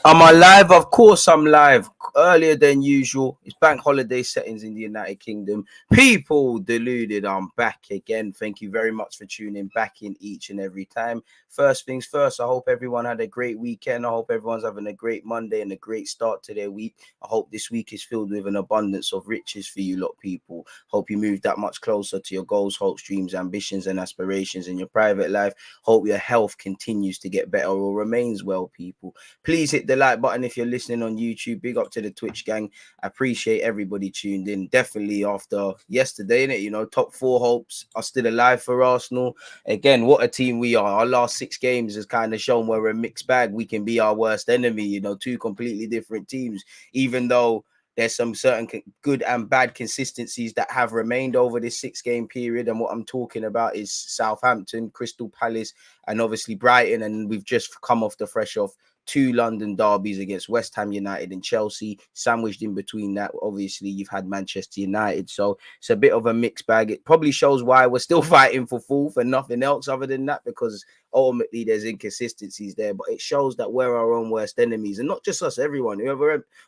Am I live? Of course I'm live. Earlier than usual. It's bank holiday settings in the United Kingdom. People deluded. I'm back again. Thank you very much for tuning back in each and every time. First things first, I hope everyone had a great weekend. I hope everyone's having a great Monday and a great start to their week. I hope this week is filled with an abundance of riches for you lot, people. Hope you move that much closer to your goals, hopes, dreams, ambitions, and aspirations in your private life. Hope your health continues to get better or remains well, people. Please hit the like button if you're listening on YouTube. Big up to the Twitch gang. I appreciate everybody tuned in. Definitely after yesterday, innit? You know, top four hopes are still alive for Arsenal. Again, what a team we are. Our last 6 games has kind of shown we're a mixed bag. We can be our worst enemy, you know, 2 completely different teams, even though there's some certain good and bad consistencies that have remained over this 6-game period. And what I'm talking about is Southampton, Crystal Palace, and obviously Brighton. And we've just come off the fresh off 2 London derbies against West Ham United and Chelsea. Sandwiched in between that, obviously, you've had Manchester United. So it's a bit of a mixed bag. It probably shows why we're still fighting for 4th and nothing else other than that, because ultimately there's inconsistencies there. But it shows that we're our own worst enemies. And not just us, everyone.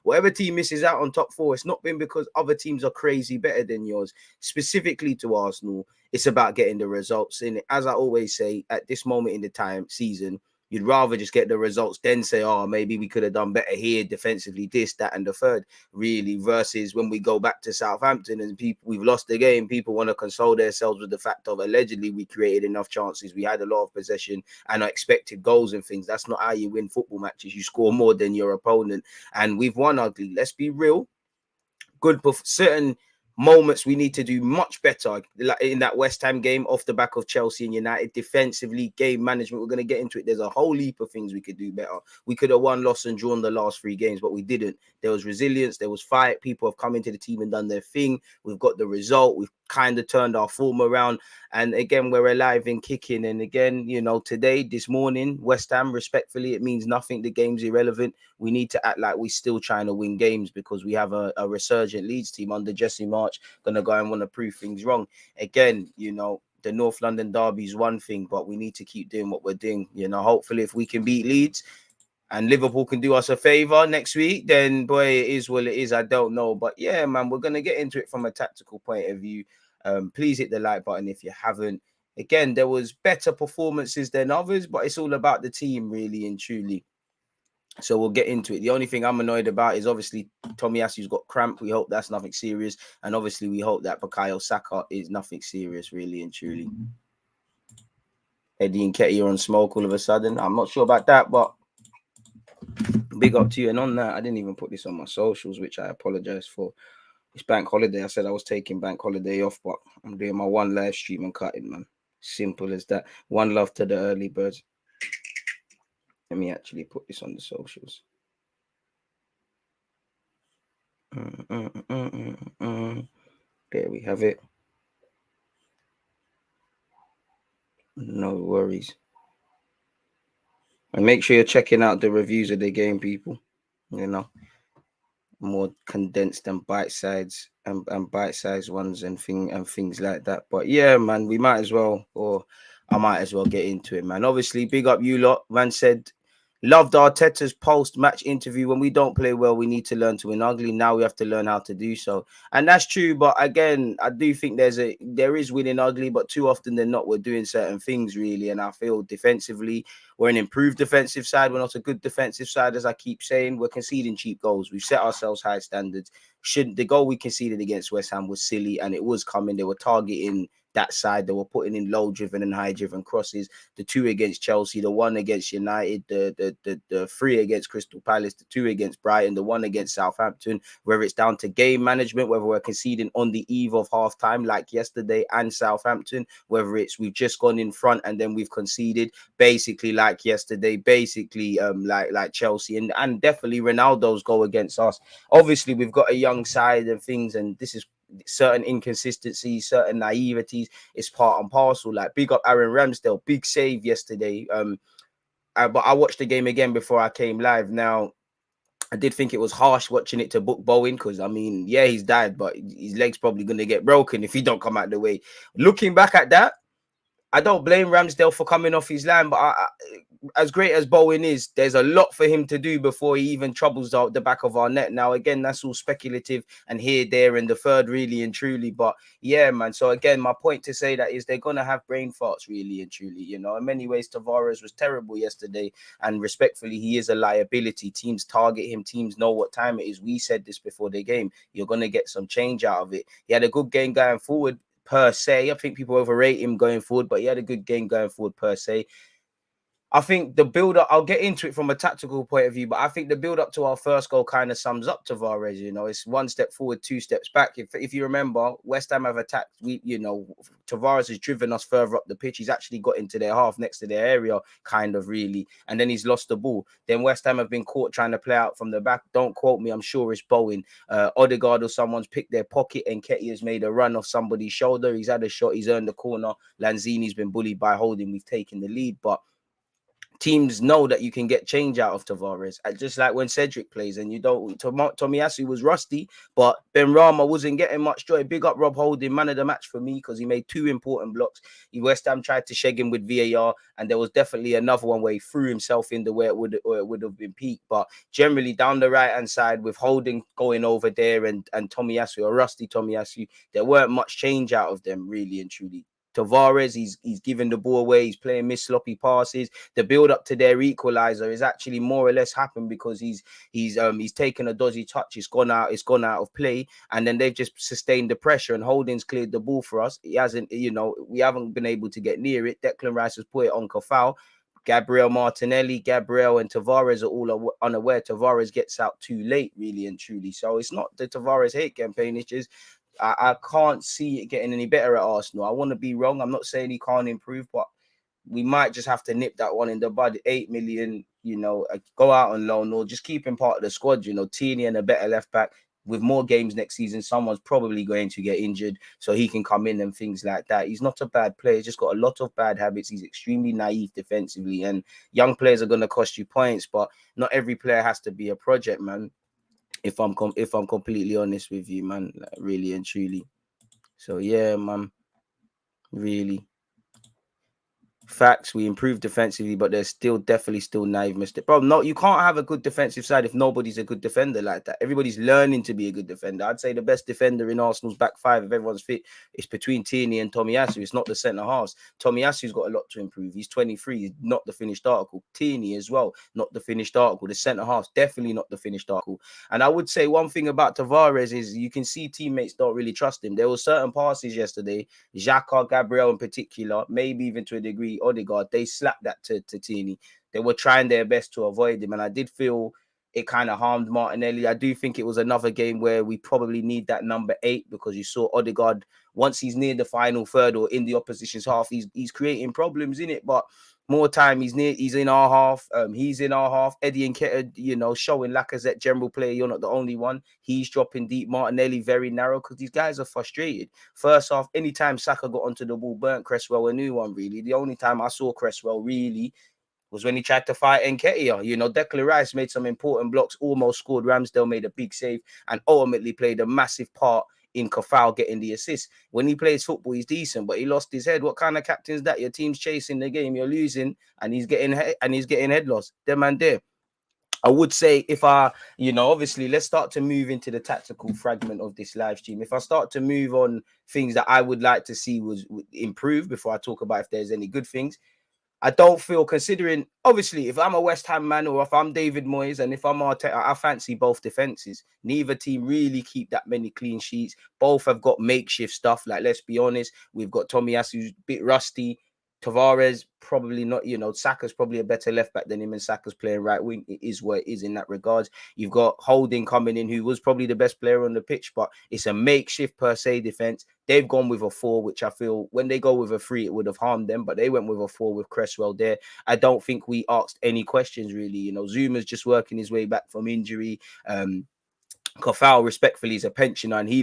Whatever team misses out on top 4, it's not been because other teams are crazy better than yours. Specifically to Arsenal, it's about getting the results. And as I always say, at this moment in the season, you'd rather just get the results, then say, oh, maybe we could have done better here defensively, this, that, and the third, really, versus when we go back to Southampton and we've lost the game, people want to console themselves with the fact of allegedly we created enough chances, we had a lot of possession and expected goals and things. That's not how you win football matches. You score more than your opponent. And we've won ugly. Let's be real. Good, but certain moments we need to do much better, like in that West Ham game off the back of Chelsea and United. Defensively, game management, we're going to get into it. There's a whole heap of things we could do better. We could have won, lost and drawn the last 3 games, but we didn't. There was resilience, there was fight. People have come into the team and done their thing. We've got the result. We've kind of turned our form around, and again we're alive and kicking. And again, you know, today, this morning, West Ham, respectfully, it means nothing. The game's irrelevant. We need to act like we're still trying to win games because we have a resurgent Leeds team under Jesse March gonna go and want to prove things wrong. Again, you know, the North London derby is one thing, but we need to keep doing what we're doing. You know, hopefully if we can beat Leeds and Liverpool can do us a favor next week, then boy, it is what it is. I don't know, but yeah, man, we're gonna get into it from a tactical point of view. Please hit the like button if you haven't. Again, there was better performances than others, but it's all about the team, really and truly. So we'll get into it. The only thing I'm annoyed about is obviously Tomiyasu's got cramp. We hope that's nothing serious. And obviously we hope that XHAKA is nothing serious, really and truly. Eddie and Nketiah on smoke all of a sudden. I'm not sure about that, but big up to you. And on that, I didn't even put this on my socials, which I apologize for. It's bank holiday. I said I was taking bank holiday off, but I'm doing my 1 live stream and cutting, man. Simple as that. One love to the early birds. Let me actually put this on the socials. There we have it. No worries. And make sure you're checking out the reviews of the game, people. You know, more condensed and bite-sized and bite-sized ones and things like that. But yeah, man, we might as well, or I might as well get into it, man. Obviously, big up you lot. Man said, loved Arteta's post-match interview. When we don't play well, we need to learn to win ugly. Now we have to learn how to do so. And that's true. But again, I do think there is winning ugly, but too often than not, we're doing certain things, really. And I feel defensively, we're an improved defensive side. We're not a good defensive side, as I keep saying. We're conceding cheap goals. We've set ourselves high standards. The goal we conceded against West Ham was silly, and it was coming. They were targeting that side. They were putting in low-driven and high-driven crosses. The 2 against Chelsea, the 1 against United, the 3 against Crystal Palace, the 2 against Brighton, the 1 against Southampton. Whether it's down to game management, whether we're conceding on the eve of half-time like yesterday and Southampton, whether it's we've just gone in front and then we've conceded, basically like yesterday, basically like Chelsea, and definitely Ronaldo's goal against us. Obviously, we've got a young side and things, and this is certain inconsistencies, certain naiveties. It's part and parcel. Like, big up Aaron Ramsdale, big save yesterday. But I watched the game again before I came live. Now, I did think it was harsh watching it to Book Bowen, because I mean, yeah, he's died, but his leg's probably going to get broken if he don't come out the way. Looking back at that, I don't blame Ramsdale for coming off his line, but as great as Bowen is, there's a lot for him to do before he even troubles out the back of our net. Now, again, that's all speculative and here, there, and the third, really and truly. But yeah, man. So again, my point to say that is they're gonna have brain farts, really and truly. You know, in many ways, Tavares was terrible yesterday, and respectfully, he is a liability. Teams target him. Teams know what time it is. We said this before the game. You're gonna get some change out of it. He had a good game going forward, per se. I think people overrate him going forward, but he had a good game going forward per se. I think the build-up, I'll get into it from a tactical point of view, but I think the build-up to our first goal kind of sums up Tavares. You know, it's 1 step forward, 2 steps back. If you remember, West Ham have attacked, Tavares has driven us further up the pitch. He's actually got into their half next to their area, kind of, really, and then he's lost the ball. Then West Ham have been caught trying to play out from the back. Don't quote me, I'm sure it's Bowen. Odegaard or someone's picked their pocket, and Nketiah has made a run off somebody's shoulder. He's had a shot, he's earned the corner. Lanzini's been bullied by Holding. We've taken the lead, but teams know that you can get change out of Tavares, just like when Cedric plays, and you don't. Tomiyasu was rusty, but Benrahma wasn't getting much joy. Big up Rob Holding, man of the match for me, because he made 2 important blocks. West Ham tried to sheg him with VAR, and there was definitely another one where he threw himself in the way it would have been peak. But generally down the right hand side with Holding going over there and Tomiyasu, or rusty Tomiyasu, there weren't much change out of them, really and truly. Tavares, he's giving the ball away, he's playing miss sloppy passes. The build up to their equalizer is actually more or less happened because he's taken a dodgy touch, it's gone out of play, and then they've just sustained the pressure, and Holding's cleared the ball for us. He hasn't, we haven't been able to get near it. Declan Rice has put it on Kafau. Gabriel Martinelli, Gabriel and Tavares are all unaware. Tavares gets out too late, really and truly. So it's not the Tavares hate campaign, it's just I can't see it getting any better at Arsenal. I want to be wrong. I'm not saying he can't improve, but we might just have to nip that one in the bud. 8 million, go out on loan or just keep him part of the squad. Tierney and a better left back with more games next season. Someone's probably going to get injured, so he can come in and things like that. He's not a bad player. He's just got a lot of bad habits. He's extremely naive defensively, and young players are going to cost you points, but not every player has to be a project, man. If I'm completely honest with you, man, like, really and truly. So yeah, man, really. Facts, we improved defensively, but there's definitely still naive mistakes. Bro, no, you can't have a good defensive side if nobody's a good defender like that. Everybody's learning to be a good defender. I'd say the best defender in Arsenal's back 5, if everyone's fit, is between Tierney and Tomiyasu. It's not the centre halves. Tomiyasu's got a lot to improve. He's 23, he's not the finished article. Tierney as well, not the finished article. The centre halves, definitely not the finished article. And I would say one thing about Tavares is you can see teammates don't really trust him. There were certain passes yesterday, XHAKA, Gabriel in particular, maybe even to a degree, Odegaard, they slapped that to Tierney. They were trying their best to avoid him, and I did feel it kind of harmed Martinelli. I do think it was another game where we probably need that number 8, because you saw Odegaard, once he's near the final third or in the opposition's half, he's creating problems in it, but more time he's in our half, he's in our half. Eddie Nketiah, showing Lacazette general play, you're not the only one. He's dropping deep. Martinelli very narrow, because these guys are frustrated. First half, anytime Saka got onto the ball, burnt Cresswell a new one, really. The only time I saw Cresswell really was when he tried to fight Nketiah. Declan Rice made some important blocks, almost scored. Ramsdale made a big save and ultimately played a massive part in Kafau getting the assist. When he plays football, he's decent, but he lost his head. What kind of captain is that? Your team's chasing the game, you're losing, and he's getting head loss. Them man there. I would say if obviously let's start to move into the tactical fragment of this live stream. If I start to move on things that I would like to see would improve before I talk about if there's any good things, I don't feel, considering, obviously, if I'm a West Ham man or if I'm David Moyes and if I'm Arteta, I fancy both defenses. Neither team really keep that many clean sheets. Both have got makeshift stuff. Like, let's be honest, we've got Tomiyasu's a bit rusty. Tavares, probably not, you know, Saka's probably a better left back than him, and Saka's playing right wing. It is what it is in that regards. You've got Holding coming in, who was probably the best player on the pitch, but it's a makeshift per se defense. They've gone with a 4, which I feel when they go with a 3, it would have harmed them, but they went with a 4 with Cresswell there. I don't think we asked any questions, really. You know, Zuma's just working his way back from injury. Kofal, respectfully, is a pensioner, and he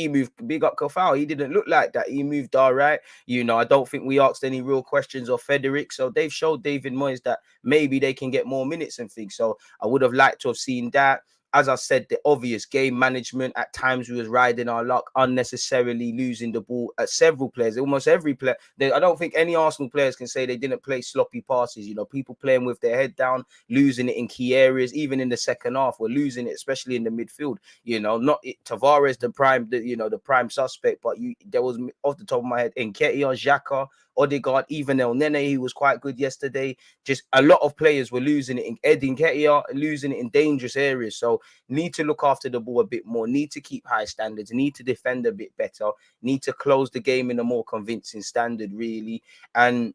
moved. Big up Kofal. He didn't look like that. He moved all right. You know, I don't think we asked any real questions of Frederick. So they've showed David Moyes that maybe they can get more minutes and things. So I would have liked to have seen that. As I said, the obvious game management. At times we was riding our luck, unnecessarily losing the ball at several players. Almost every player. I don't think any Arsenal players can say they didn't play sloppy passes. You know, people playing with their head down, losing it in key areas. Even in the second half, we're losing it, especially in the midfield. You know, not Tavares, the prime suspect, but there was, off the top of my head, Nketiah, XHAKA, Odegaard, even El Nene, he was quite good yesterday. Just a lot of players were losing it. Nketiah losing it in dangerous areas. So need to look after the ball a bit more. Need to keep high standards. Need to defend a bit better. Need to close the game in a more convincing standard, really. And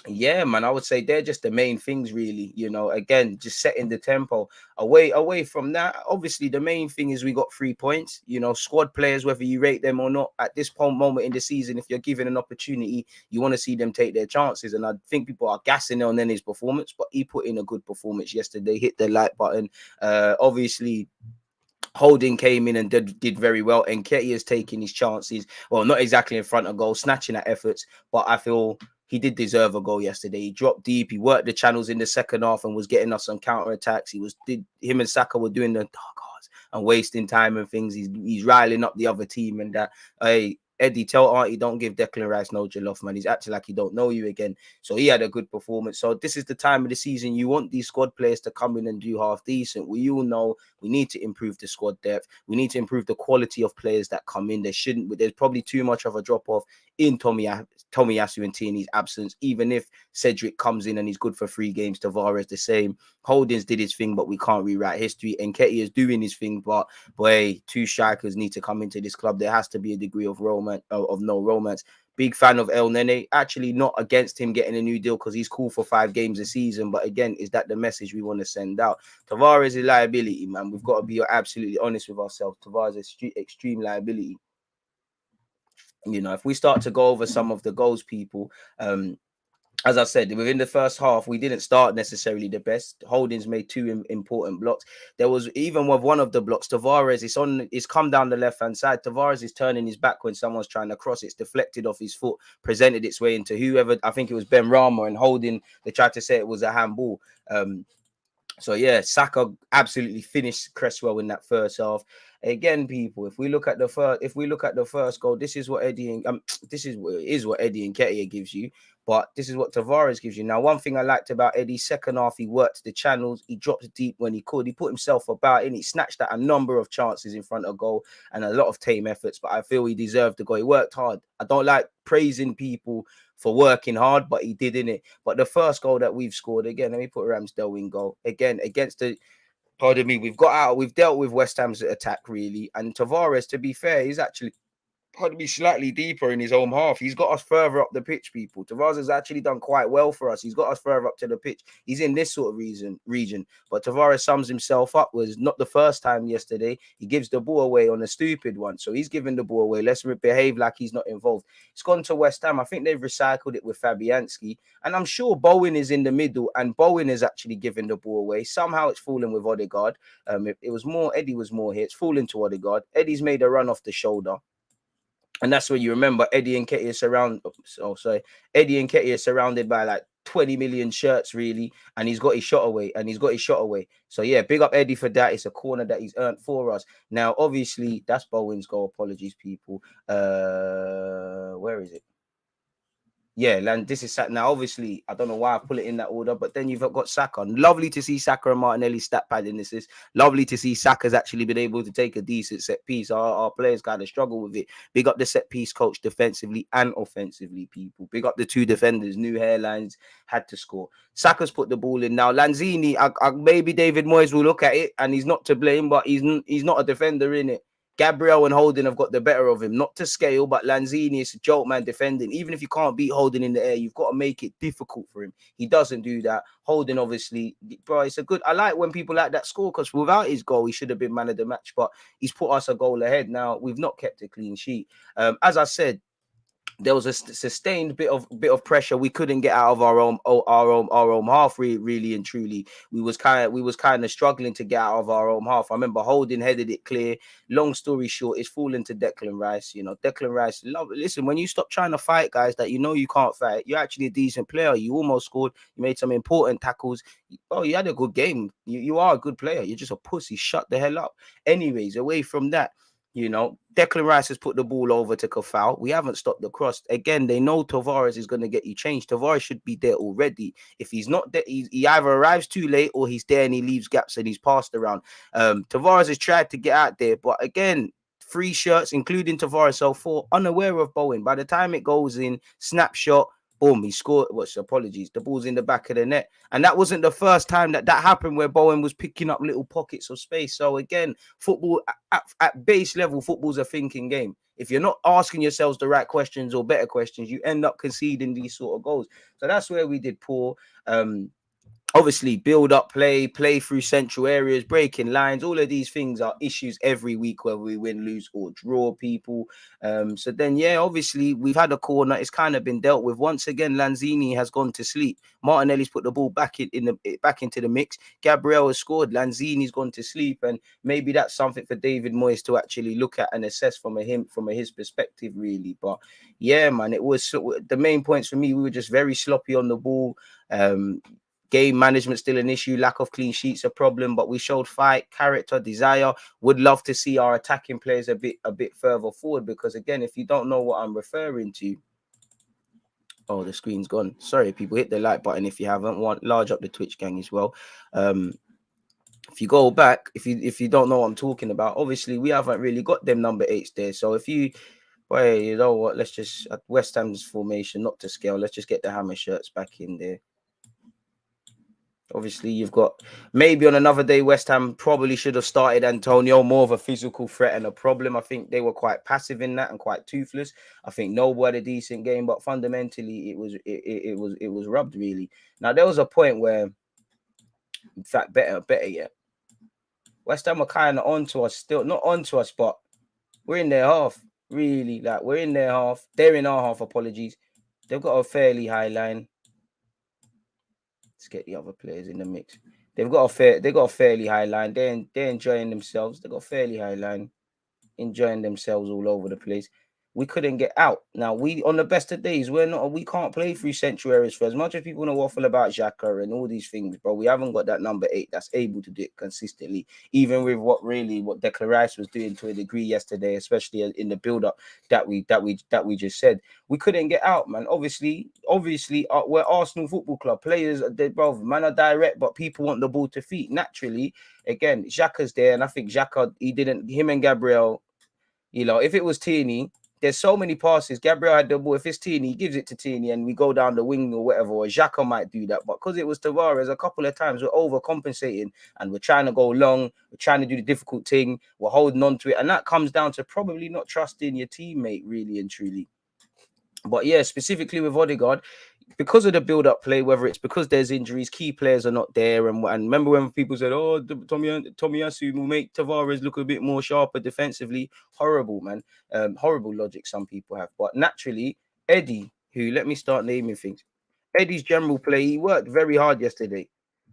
yeah, man, I would say they're just the main things, really. You know, again, just setting the tempo. Away from that, obviously the main thing is we got 3 points. You know, squad players, whether you rate them or not, at this moment in the season, if you're given an opportunity, you want to see them take their chances. And I think people are gassing on his performance, but he put in a good performance yesterday. Hit the like button. Obviously, Holding came in and did very well. And Nketiah is taking his chances. Well, not exactly in front of goal, snatching at efforts, but I feel he did deserve a goal yesterday. He dropped deep. He worked the channels in the second half and was getting us on counter attacks. Him and Saka were doing the dark hearts and wasting time and things. He's riling up the other team, and that, hey, Eddie, tell Auntie don't give Declan Rice no jollof, man. He's acting like he don't know you again. So he had a good performance. So this is the time of the season you want these squad players to come in and do half decent. We all know we need to improve the squad depth. We need to improve the quality of players that come in. There's probably too much of a drop off in Tomiyasu and Tierney's absence. Even if Cedric comes in and he's good for 3 games, Tavares the same. Holdings did his thing, but we can't rewrite history. Nketiah is doing his thing, but boy, 2 strikers need to come into this club. There has to be a degree of no romance. Big fan of El Nene. Actually, not against him getting a new deal because he's cool for 5 games a season. But again, is that the message we want to send out? Tavares is a liability, man. We've got to be absolutely honest with ourselves. Tavares is extreme liability. You know, if we start to go over some of the goals, people, as I said, within the first half, we didn't start necessarily the best. Holdings made 2 important blocks. There was, even with one of the blocks, Tavares, it's come down the left-hand side. Tavares is turning his back when someone's trying to cross. It's deflected off his foot, presented its way into whoever, I think it was Ben Rama, and Holding, they tried to say it was a handball. So yeah, Saka absolutely finished Cresswell in that first half. Again, people, if we look at the first goal, this is what Eddie and what Eddie Nketiah gives you, but this is what Tavares gives you. Now, one thing I liked about Eddie's second half, he worked the channels, he dropped deep when he could, he put himself about, and he snatched at a number of chances in front of goal and a lot of tame efforts. But I feel he deserved the goal. He worked hard. I don't like praising people for working hard, but he did in it. But the first goal that we've scored, again, let me put Ramsdale in goal again against the. Pardon me, we've dealt with West Ham's attack, really. And Tavares, to be fair, he's actually be slightly deeper in his own half. He's got us further up the pitch, people. Tavares has actually done quite well for us. He's got us further up to the pitch. He's in this sort of region. But Tavares sums himself up. Was not the first time yesterday. He gives the ball away on a stupid one. So he's giving the ball away. Let's behave like he's not involved. It's gone to West Ham. I think they've recycled it with Fabianski. And I'm sure Bowen is in the middle. And Bowen is actually giving the ball away. Somehow it's fallen with Odegaard. It was more, Eddie was more here. It's fallen to Odegaard. Eddie's made a run off the shoulder. And that's when you remember Eddie Nketiah surrounded by like 20 million shirts, really. And he's got his shot away. So, yeah, big up Eddie for that. It's a corner that he's earned for us. Now, obviously, that's Bowen's goal. Apologies, people. Where is it? Yeah, and this is now. Obviously, I don't know why I put it in that order, but then you've got Saka. Lovely to see Saka and Martinelli stat pad in this. Lovely to see Saka's actually been able to take a decent set piece. Our players kind of struggle with it. Big up the set piece coach defensively and offensively, people. Big up the two defenders. New hairlines, had to score. Saka's put the ball in now. Lanzini, maybe David Moyes will look at it and he's not to blame, but he's not a defender in it. Gabriel and Holding have got the better of him. Not to scale, but Lanzini is a joke man defending. Even if you can't beat Holding in the air, you've got to make it difficult for him. He doesn't do that. Holding, obviously, bro, it's a good... I like when people like that score, because without his goal, he should have been man of the match, but he's put us a goal ahead. Now, we've not kept a clean sheet. As I said, there was a sustained bit of pressure we couldn't get out of our own half. Really and truly, we was kind of struggling to get out of our own half. I remember Holding headed it clear. Long story short, it's fallen to Declan Rice. You know, Declan Rice. Listen, when you stop trying to fight guys that you know you can't fight, you're actually a decent player. You almost scored. You made some important tackles. Oh, you had a good game. You are a good player. You're just a pussy. Shut the hell up. Anyways, away from that. You know, Declan Rice has put the ball over to Kafau. We haven't stopped the cross. Again, they know Tavares is going to get you changed. Tavares should be there already. If he's not there, he either arrives too late or he's there and he leaves gaps and he's passed around. Tavares has tried to get out there, but again, 3 shirts, including Tavares, so 4, unaware of Bowen. By the time it goes in, snapshot, boom, he scored. Apologies. The ball's in the back of the net. And that wasn't the first time that happened where Bowen was picking up little pockets of space. So again, football at base level, football's a thinking game. If you're not asking yourselves the right questions or better questions, you end up conceding these sort of goals. So that's where we did poor. Obviously, build up play through central areas, breaking lines. All of these things are issues every week, whether we win, lose, or draw people. So then, yeah, obviously, we've had a corner. It's kind of been dealt with. Once again, Lanzini has gone to sleep. Martinelli's put the ball back into the mix. Gabriel has scored. Lanzini's gone to sleep, and maybe that's something for David Moyes to actually look at and assess from his perspective, really. But yeah, man, it was the main points for me. We were just very sloppy on the ball. Game management still an issue. Lack of clean sheets a problem, but we showed fight, character, desire. Would love to see our attacking players a bit further forward, because again, if you don't know what I'm referring to, oh, the screen's gone. Sorry, people, hit the like button if you haven't. Large up the Twitch gang as well. If you go back, if you don't know what I'm talking about, obviously we haven't really got them number 8s there. So if you, well, you know what? Let's just at West Ham's formation, not to scale. Let's just get the hammer shirts back in there. Obviously, you've got maybe on another day, West Ham probably should have started Antonio, more of a physical threat and a problem. I think they were quite passive in that and quite toothless. I think Noble had a decent game, but fundamentally, it was rubbed really. Now there was a point where, in fact, better yet, West Ham are kind of onto us, still not onto us, but we're in their half. Really, like we're in their half. They're in our half. Apologies. They've got a fairly high line. Let's get the other players in the mix. They've got a fairly high line. They're enjoying themselves. They've got a fairly high line, enjoying themselves all over the place. We couldn't get out. Now, we on the best of days, we can't play through central areas for as much as people want to waffle about XHAKA and all these things, bro. We haven't got that number 8 that's able to do it consistently, even with what Declan Rice was doing to a degree yesterday, especially in the build-up that we just said. We couldn't get out, man. Obviously, we're Arsenal Football Club. Players, bro, man are direct, but people want the ball to feet. Naturally, again, XHAKA's there, and I think XHAKA, him and Gabriel, you know, if it was Tierney, there's so many passes. Gabriel had the ball. If it's Tierney, he gives it to Tierney and we go down the wing or whatever. Or XHAKA might do that. But because it was Tavares, a couple of times we're overcompensating and we're trying to go long. We're trying to do the difficult thing. We're holding on to it. And that comes down to probably not trusting your teammate, really and truly. But yeah, specifically with Odegaard, because of the build-up play, whether it's because there's injuries, key players are not there. And remember when people said, oh, Tomiyasu will make Tavares look a bit more sharper defensively. Horrible, man. Horrible logic some people have. But naturally, Eddie, who, let me start naming things. Eddie's general play, he worked very hard yesterday.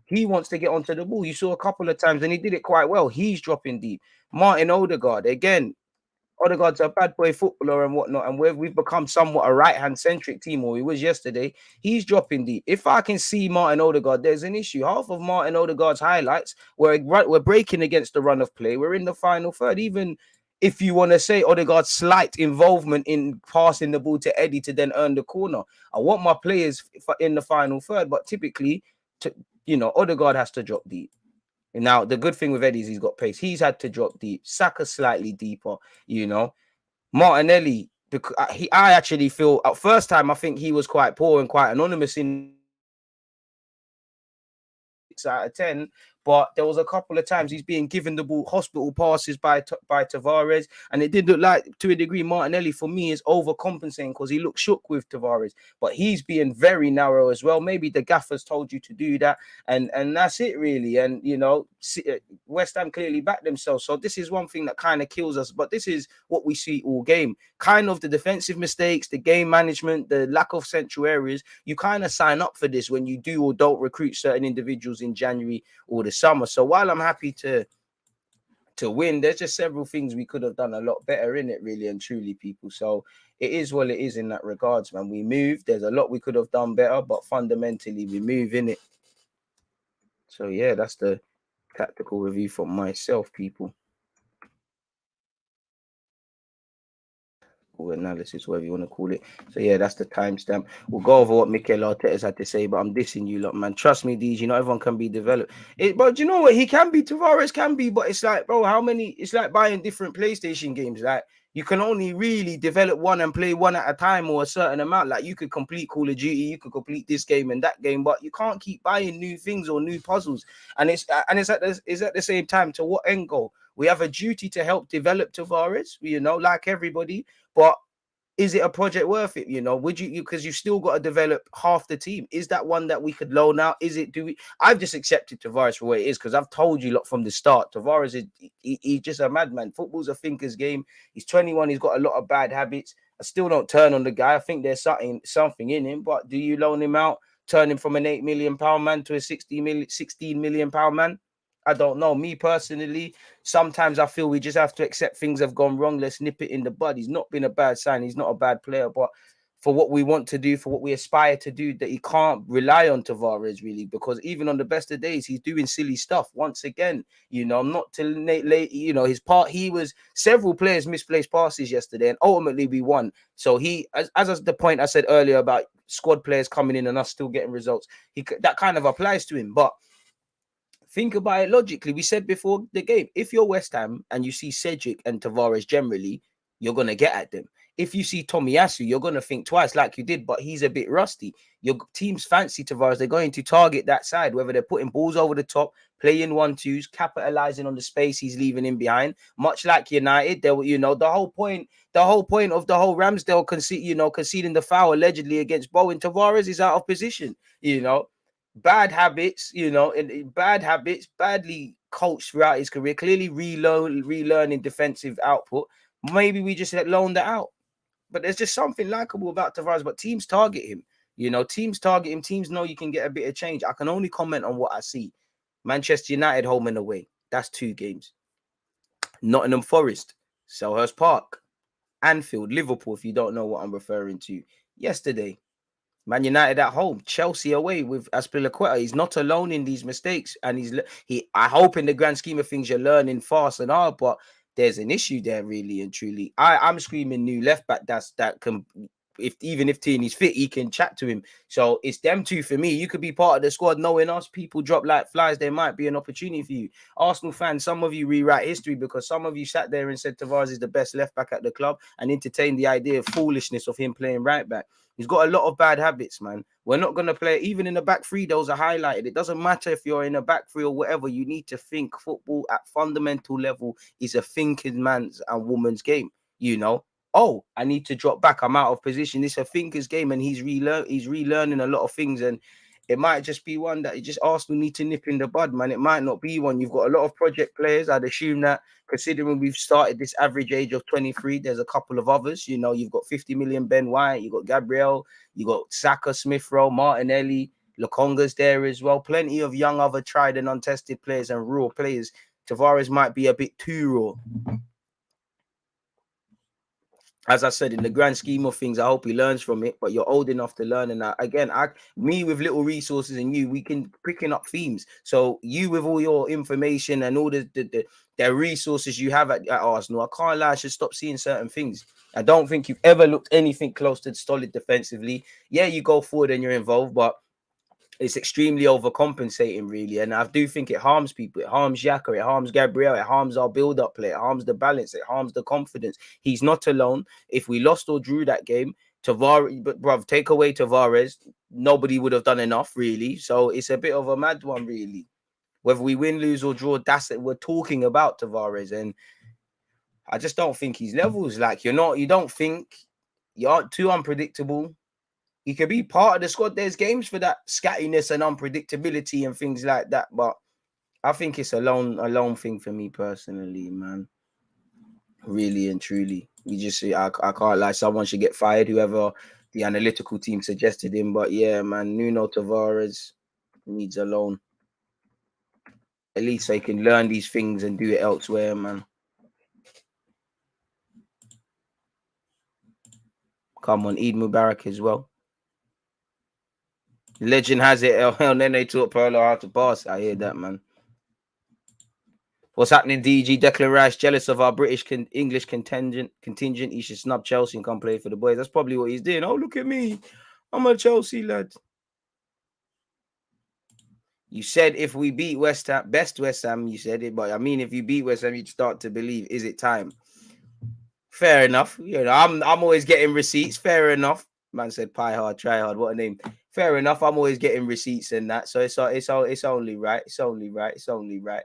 He wants to get onto the ball. You saw a couple of times and he did it quite well. He's dropping deep. Martin Odegaard, again, Odegaard's a bad boy footballer and whatnot, and we've become somewhat a right-hand centric team, or he was yesterday. He's dropping deep. If I can see Martin Odegaard, there's an issue. Half of Martin Odegaard's highlights we're breaking against the run of play. We're in the final third. Even if you want to say Odegaard's slight involvement in passing the ball to Eddie to then earn the corner. I want my players in the final third, but typically, Odegaard has to drop deep. Now, the good thing with Eddie is he's got pace. He's had to drop deep. Saka slightly deeper, Martinelli, because I actually feel at first time, I think he was quite poor and quite anonymous in 6 out of 10. But there was a couple of times he's being given the ball, hospital passes by Tavares, and it did look like, to a degree, Martinelli for me is overcompensating because he looked shook with Tavares, but he's being very narrow as well. Maybe the gaffers told you to do that, and that's it really. And West Ham clearly backed themselves, so this is one thing that kind of kills us. But this is what we see all game: kind of the defensive mistakes, the game management, the lack of central areas. You kind of sign up for this when you do or don't recruit certain individuals in January or the summer. So while I'm happy to win, there's just several things we could have done a lot better in it, really and truly, people. So it is what it is in that regards, man. We moved. There's a lot we could have done better, but fundamentally we move in it. So yeah, that's the tactical review for myself, people. Or analysis, whatever you want to call it. So yeah, that's the timestamp. We'll go over what MIKEL ARTETA's had to say, but I'm dissing you lot, man. Trust me, DG, not everyone can be developed. But you know what? He can be, Tavares can be, but it's like, bro, it's like buying different PlayStation games. Like, you can only really develop one and play one at a time or a certain amount. Like, you could complete Call of Duty, you could complete this game and that game, but you can't keep buying new things or new puzzles. And it's at the same time, to what end goal? We have a duty to help develop Tavares, like everybody. But is it a project worth it? Would you because you've still got to develop half the team? Is that one that we could loan out? I've just accepted Tavares for what it is, because I've told you from the start, Tavares is he's just a madman. Football's a thinker's game. He's 21. He's got a lot of bad habits. I still don't turn on the guy. I think there's something in him. But do you loan him out, turn him from an £8 million man to a £16 million man? I don't know. Me personally, sometimes I feel we just have to accept things have gone wrong. Let's nip it in the bud. He's not been a bad sign. He's not a bad player, but for what we want to do, for what we aspire to do, that he can't rely on Tavares really, because even on the best of days, he's doing silly stuff. Once again, not till late, his part, he was several players misplaced passes yesterday, and ultimately we won. So as the point I said earlier about squad players coming in and us still getting results, that kind of applies to him. But think about it logically. We said before the game, if you're West Ham and you see Cedric and Tavares generally, you're going to get at them. If you see Tomiyasu, you're going to think twice like you did, but he's a bit rusty. Your team's fancy Tavares. They're going to target that side, whether they're putting balls over the top, playing 1-2s, capitalizing on the space he's leaving in behind. Much like United, they were, the whole point of the whole Ramsdale conceding the foul allegedly against Bowen. Tavares is out of position, bad habits, badly coached throughout his career, clearly relearning defensive output. Maybe we just loaned that out. But there's just something likable about Tavares. But teams target him. Teams target him. Teams know you can get a bit of change. I can only comment on what I see. Manchester United home and away. That's 2 games. Nottingham Forest, Selhurst Park, Anfield, Liverpool, if you don't know what I'm referring to. Yesterday, Man United at home, Chelsea away with Azpilicueta. He's not alone in these mistakes, and I hope in the grand scheme of things you're learning fast and hard, but there's an issue there, really and truly. I'm screaming new left back that can, even if Tierney's fit, he can chat to him. So it's them two for me. You could be part of the squad, knowing us. People drop like flies. There might be an opportunity for you. Arsenal fans, some of you rewrite history because some of you sat there and said Tavares is the best left back at the club and entertained the idea of foolishness of him playing right back. He's got a lot of bad habits, man. We're not going to play, even in the back three, those are highlighted. It doesn't matter if you're in a back three or whatever. You need to think football at fundamental level is a thinking man's and woman's game, Oh, I need to drop back. I'm out of position. It's a thinker's game, and he's relearning a lot of things. And it might just be one that just Arsenal need to nip in the bud, man. It might not be one. You've got a lot of project players. I'd assume that, considering we've started this average age of 23, there's a couple of others. You've got 50 million Ben White, you've got Gabriel, you've got Saka, Smith Rowe, Martinelli, Lokonga's there as well. Plenty of young, other tried and untested players and raw players. Tavares might be a bit too raw. as I said, in the grand scheme of things, I hope he learns from it. But you're old enough to learn, and again, me with little resources, and you, we can picking up themes. So you with all your information and all the resources you have at Arsenal, I can't lie, I should stop seeing certain things. I don't think you've ever looked anything close to solid defensively. Yeah, you go forward and you're involved, but it's extremely overcompensating, really. And I do think it harms people. It harms Xhaka, it harms Gabriel, it harms our build-up play, it harms the balance, it harms the confidence. He's not alone. If we lost or drew that game, Tavares, but bruv, take away Tavares, nobody would have done enough, really. So it's a bit of a mad one, really. Whether we win, lose, or draw, that's it. We're talking about Tavares, and I just don't think he's levels. Like, you don't think, you aren't too unpredictable. He could be part of the squad. There's games for that scattiness and unpredictability and things like that. But I think it's a lone thing for me personally, man. Really and truly. You just see, I can't lie. Someone should get fired, whoever the analytical team suggested him. But yeah, man, Nuno Tavares needs a loan. At least they can learn these things and do it elsewhere, man. Come on, Eid Mubarak as well. Legend has it. And then they taught Perlo how to pass. I hear that, man. What's happening, DG? Declan Rice jealous of our British English contingent. He should snub Chelsea and come play for the boys. That's probably what he's doing. Oh, look at me. I'm a Chelsea lad. You said if we beat West Ham, best West Ham, you said it. But I mean, if you beat West Ham, you'd start to believe, is it time? Fair enough. You know, I'm always getting receipts. Fair enough. Man said pie hard, try hard. What a name. Fair enough. I'm always getting receipts and that. So it's only right. It's only right. It's only right.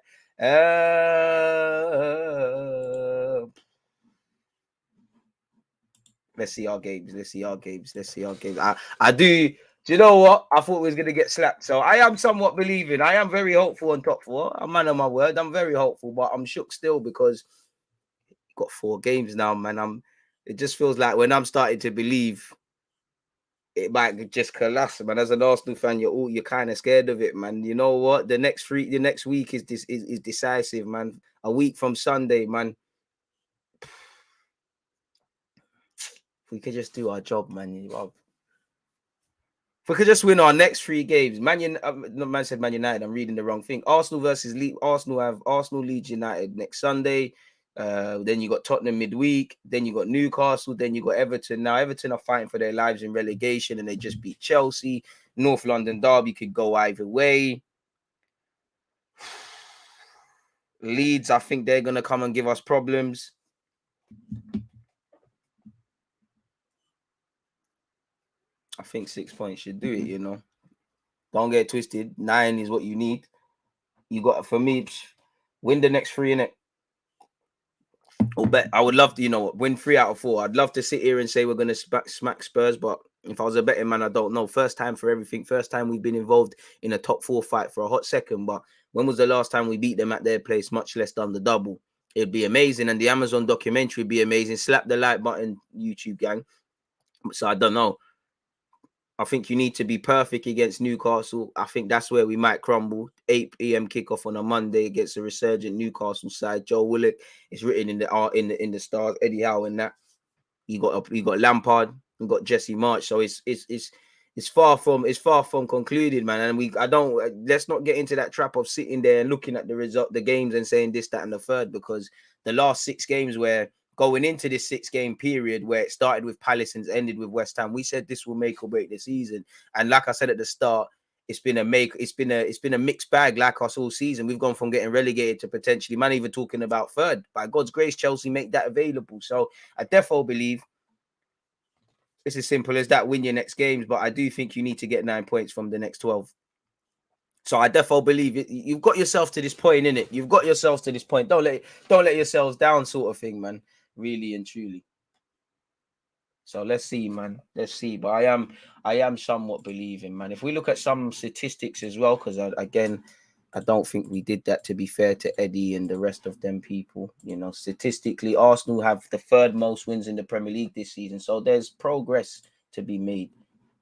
Let's see our games. Let's see our games. Let's see our games. I do. Do you know what? I thought we was gonna get slapped. So I am somewhat believing. I am very hopeful on top four. I'm man of my word. I'm very hopeful, but I'm shook still because got 4 games now, man. It just feels like when I'm starting to believe it might just collapse, man. As an Arsenal fan, you're kind of scared of it, man. You know what? The next week is decisive, man. A week from Sunday, man. If we could just do our job, man. If we could just win our next 3 games, man said Man United. I'm reading the wrong thing. Arsenal versus Arsenal have Arsenal Leeds United next Sunday. Then you got Tottenham midweek. Then you got Newcastle. Then you got Everton. Now Everton are fighting for their lives in relegation, and they just beat Chelsea. North London derby could go either way. Leeds, I think they're gonna come and give us problems. I think 6 points should do it. You know, don't get twisted. 9 is what you need. You got, for me, win the next 3 in it. Or bet I would love to, win 3 out of 4. I'd love to sit here and say we're gonna smack Spurs, but if I was a betting man, I don't know. First time for everything. First time we've been involved in a top 4 fight for a hot second. But when was the last time we beat them at their place? Much less done the double. It'd be amazing, and the Amazon documentary would be amazing. Slap the like button, YouTube gang. So I don't know. I think you need to be perfect against Newcastle. I think that's where we might crumble. 8 p.m. kickoff on a Monday against a resurgent Newcastle side. Joe Willock is written in the stars. Eddie Howe and that. You got Lampard. You got Jesse March. So it's far from concluded, man. And let's not get into that trap of sitting there and looking at the games and saying this, that, and the third, because the last 6 games where going into this 6-game period where it started with Palace and ended with West Ham, we said this will make or break the season. And like I said at the start, it's been a mixed bag like us all season. We've gone from getting relegated to potentially, man, even talking about third. By God's grace, Chelsea make that available. So I definitely believe it's as simple as that. Win your next games, but I do think you need to get 9 points from the next 12. So I definitely believe it. You've got yourself to this point, innit? You've got yourselves to this point. Don't let yourselves down, sort of thing, man. Really and truly. So let's see, man. Let's see. But I am somewhat believing, man. If we look at some statistics as well, because I don't think we did that, to be fair to Eddie and the rest of them people. Statistically, Arsenal have the 3rd most wins in the Premier League this season. So there's progress to be made.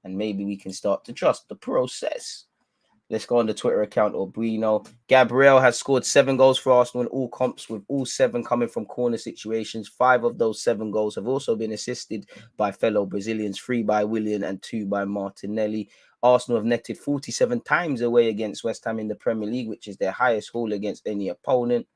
And maybe we can start to trust the process. Let's go on the Twitter account or Bruno. Gabriel has scored 7 goals for Arsenal in all comps, with all 7 coming from corner situations. 5 of those 7 goals have also been assisted by fellow Brazilians, 3 by Willian and 2 by Martinelli. Arsenal have netted 47 times away against West Ham in the Premier League, which is their highest haul against any opponent.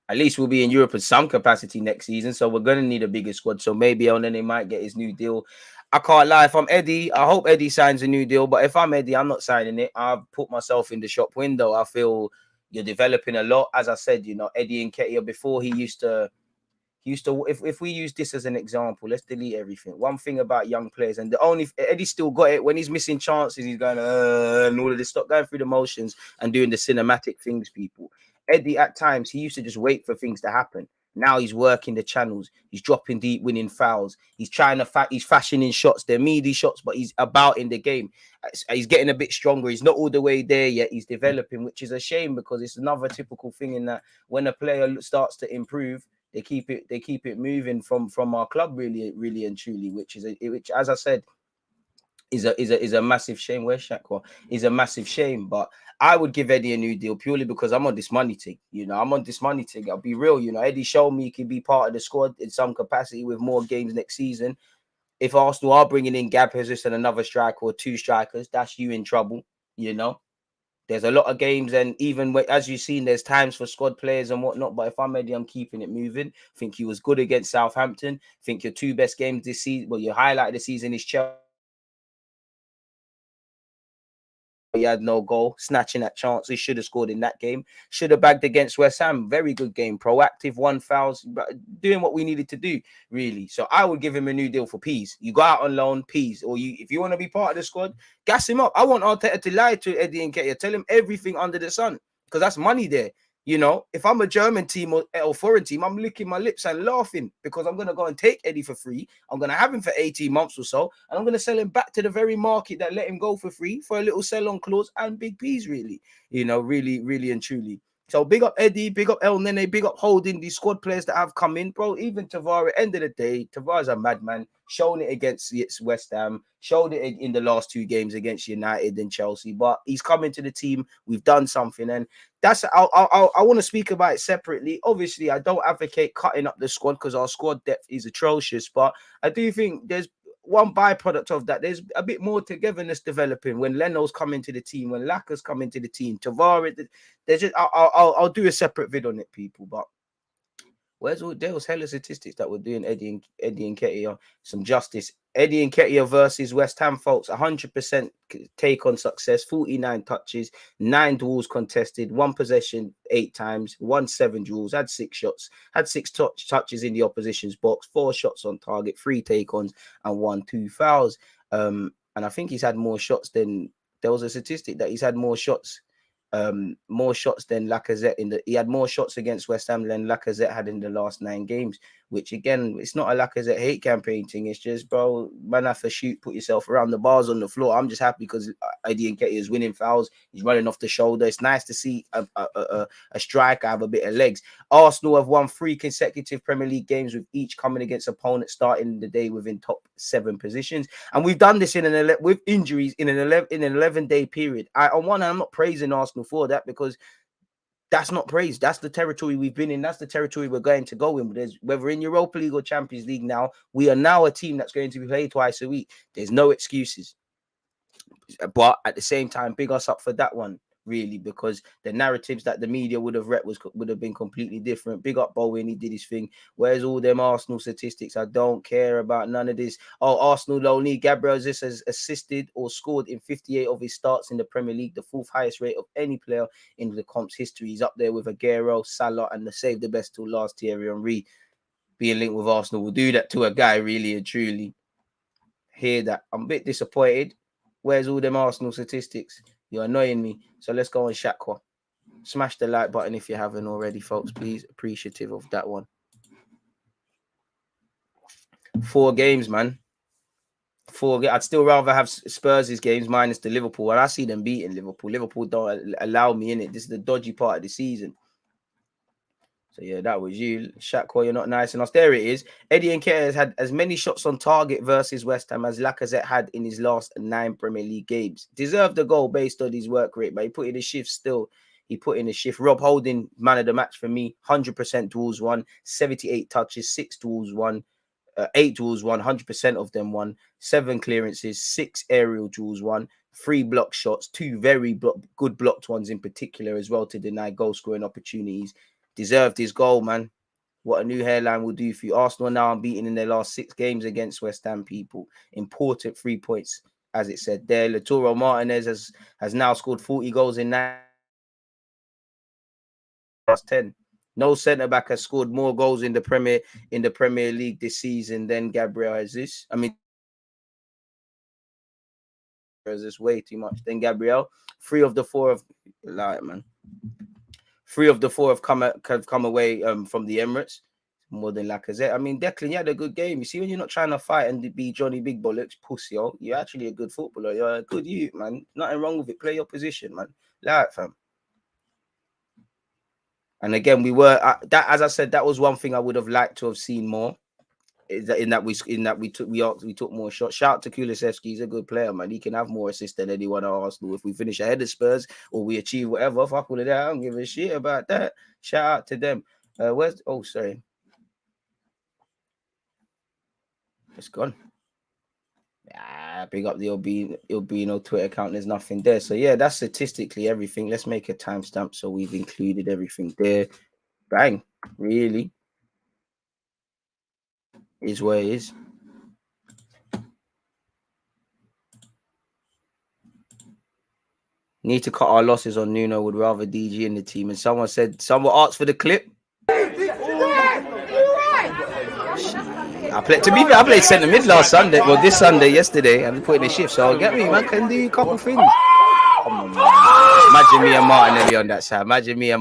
At least we'll be in Europe in some capacity next season, so we're going to need a bigger squad. So maybe Elneny might get his new deal. I can't lie. If I'm Eddie, I hope Eddie signs a new deal. But if I'm Eddie, I'm not signing it. I've put myself in the shop window. I feel you're developing a lot. As I said, Eddie Nketiah, before he used to, if we use this as an example, let's delete everything. One thing about young players, and the only Eddie still got it when he's missing chances, he's going and all of this. Stop going through the motions and doing the cinematic things, people. Eddie, at times, he used to just wait for things to happen. Now he's working the channels. He's dropping deep, winning fouls. He's trying to he's fashioning shots. They're meaty shots, but he's about in the game. He's getting a bit stronger. He's not all the way there yet. He's developing, which is a shame because it's another typical thing in that when a player starts to improve, they keep it moving from our club really and truly, which as I said is a massive shame. Where's Shakwa? Is a massive shame, but I would give Eddie a new deal purely because I'm on this money thing. I'm on this money thing. I'll be real. Eddie showed me he could be part of the squad in some capacity with more games next season. If Arsenal are bringing in Gab Jesus and another striker or 2 strikers, that's you in trouble. There's a lot of games, and even as you've seen, there's times for squad players and whatnot. But if I'm Eddie, I'm keeping it moving. I think he was good against Southampton. I think your 2 best games this season, well, your highlight of the season is Chelsea. He had no goal, snatching at chance. He should have scored in that game. Should have bagged against West Ham. Very good game. Proactive, 1 fouls, doing what we needed to do, really. So I would give him a new deal for Peas. You go out on loan, Peas. Or if you want to be part of the squad, gas him up. I want Arteta to lie to Eddie Nketiah. Tell him everything under the sun because that's money there. If I'm a German team or foreign team, I'm licking my lips and laughing because I'm going to go and take Eddie for free. I'm going to have him for 18 months or so, and I'm going to sell him back to the very market that let him go for free for a little sell-on clause and big P's, really. Really and truly. So big up Eddie, big up Elneny, big up holding these squad players that have come in, bro. Even Tavares, end of the day, Tavares a madman. Shown it against West Ham, showed it in the last 2 games against United and Chelsea. But he's coming to the team. We've done something, and that's I want to speak about it separately. Obviously, I don't advocate cutting up the squad because our squad depth is atrocious. But I do think there's one byproduct of that. There's a bit more togetherness developing when Leno's coming to the team, when Laka's coming to the team, Tavares. There's just I'll do a separate vid on it, people. But there was hella statistics that were doing Eddie Nketiah some justice. Eddie Nketiah versus West Ham, folks. 100% take on success. 49 touches, 9 duels contested, 1 possession 8 times, won 7 duels, had 6 shots, had 6 touches in the opposition's box, 4 shots on target, 3 take-ons, and 1 2 fouls. And I think he's had more shots than there was a statistic that he's had more shots than Lacazette he had more shots against West Ham than Lacazette had in the last 9 games, which again, it's not a Lacazette hate campaign thing. It's just, bro, man, have to shoot, put yourself around the bars on the floor. I'm just happy because Eddie Nketiah is winning fouls. He's running off the shoulder. It's nice to see a striker have a bit of legs. Arsenal have won 3 consecutive Premier League games, with each coming against opponents starting the day within top 7 positions. And we've done this with injuries in an 11-day period. On one hand, I'm not praising Arsenal for that because that's not praise. That's the territory we've been in. That's the territory we're going to go in. Whether in Europa League or Champions League now, we are now a team that's going to be played twice a week. There's no excuses. But at the same time, big us up for that one, really, because the narratives that the media would have read would have been completely different. Big up Bowen, he did his thing. Where's all them Arsenal statistics? I don't care about none of this. Oh, Arsenal only Gabriel Jesus has assisted or scored in 58 of his starts in the Premier League, the 4th highest rate of any player in the comp's history. He's up there with Aguero, Salah, and the save the best till last, Thierry Henry. Being linked with Arsenal will do that to a guy, really and truly. Hear that. I'm a bit disappointed. Where's all them Arsenal statistics? You're annoying me. So let's go on Shakwa. Smash the like button if you haven't already, folks. Please, appreciative of that one. 4 games, man. 4 games. I'd still rather have Spurs' games minus the Liverpool. And I see them beating Liverpool. Liverpool don't allow me in it. This is the dodgy part of the season. So yeah, that was you, Shaq. You're not nice enough. There it is. Eddie Nketiah has had as many shots on target versus West Ham as Lacazette had in his last 9 Premier League games. Deserved a goal based on his work rate, but he put in a shift still. He put in a shift. Rob Holding, man of the match for me. 100% duels won. 78 touches, 6 duels won. 8 duels won. 100% of them won. 7 clearances, 6 aerial duels won. 3 block shots, 2 very good blocked ones in particular as well to deny goal scoring opportunities. Deserved his goal, man. What a new hairline will do for you. Arsenal now unbeaten in their last 6 games against West Ham, people. Important 3 points, as it said there. Lautaro Martinez has now scored 40 goals in 9 last 10. No centre back has scored more goals in the Premier League this season than Gabriel Jesus. I mean, Jesus way too much than Gabriel. 3 of the 4 of like man. 3 of the 4 have come away from the Emirates. More than Lacazette. I mean, Declan, you had a good game. You see, when you're not trying to fight and be Johnny Big Bollocks, pussy, you're actually a good footballer. You're a good youth, man. Nothing wrong with it. Play your position, man. Like, fam. And again, we were that. As I said, that was one thing I would have liked to have seen more. Is that in that we took more shots. Shout out to Kulusevski. He's a good player, man. He can have more assists than anyone at Arsenal. If we finish ahead of Spurs or we achieve whatever, fuck all of that. I don't give a shit about that. Shout out to them. Sorry. It's gone. Big up the Albino Twitter account. There's nothing there. So yeah, that's statistically everything. Let's make a timestamp so we've included everything there. Bang. Really is where it is. Need to cut our losses on NUNO. Would rather DG in the team. And someone asked for the clip. I played centre mid last Sunday. Well, this Sunday, yesterday, and put in a shift. So get me, man. Can do a couple things. Come on, man. Imagine me and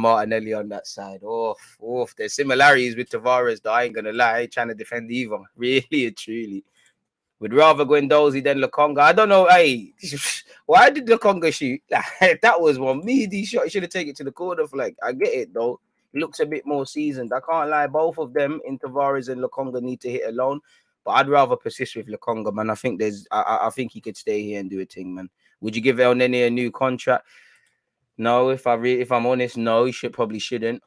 Martinelli on that side. Oh, there's similarities with Tavares, though. I ain't gonna lie. I ain't trying to defend either. Really and truly. Would rather Guendouzi than Lokonga. I don't know. Hey, why did Lokonga shoot? That was one meaty shot. He should have taken it to the corner flag. I get it though. Looks a bit more seasoned. I can't lie. Both of them, in Tavares and Lokonga, need to hit alone. But I'd rather persist with Lokonga, man. I think I think he could stay here and do a thing, man. Would you give El Nene a new contract? No, if I'm honest, no, he probably shouldn't.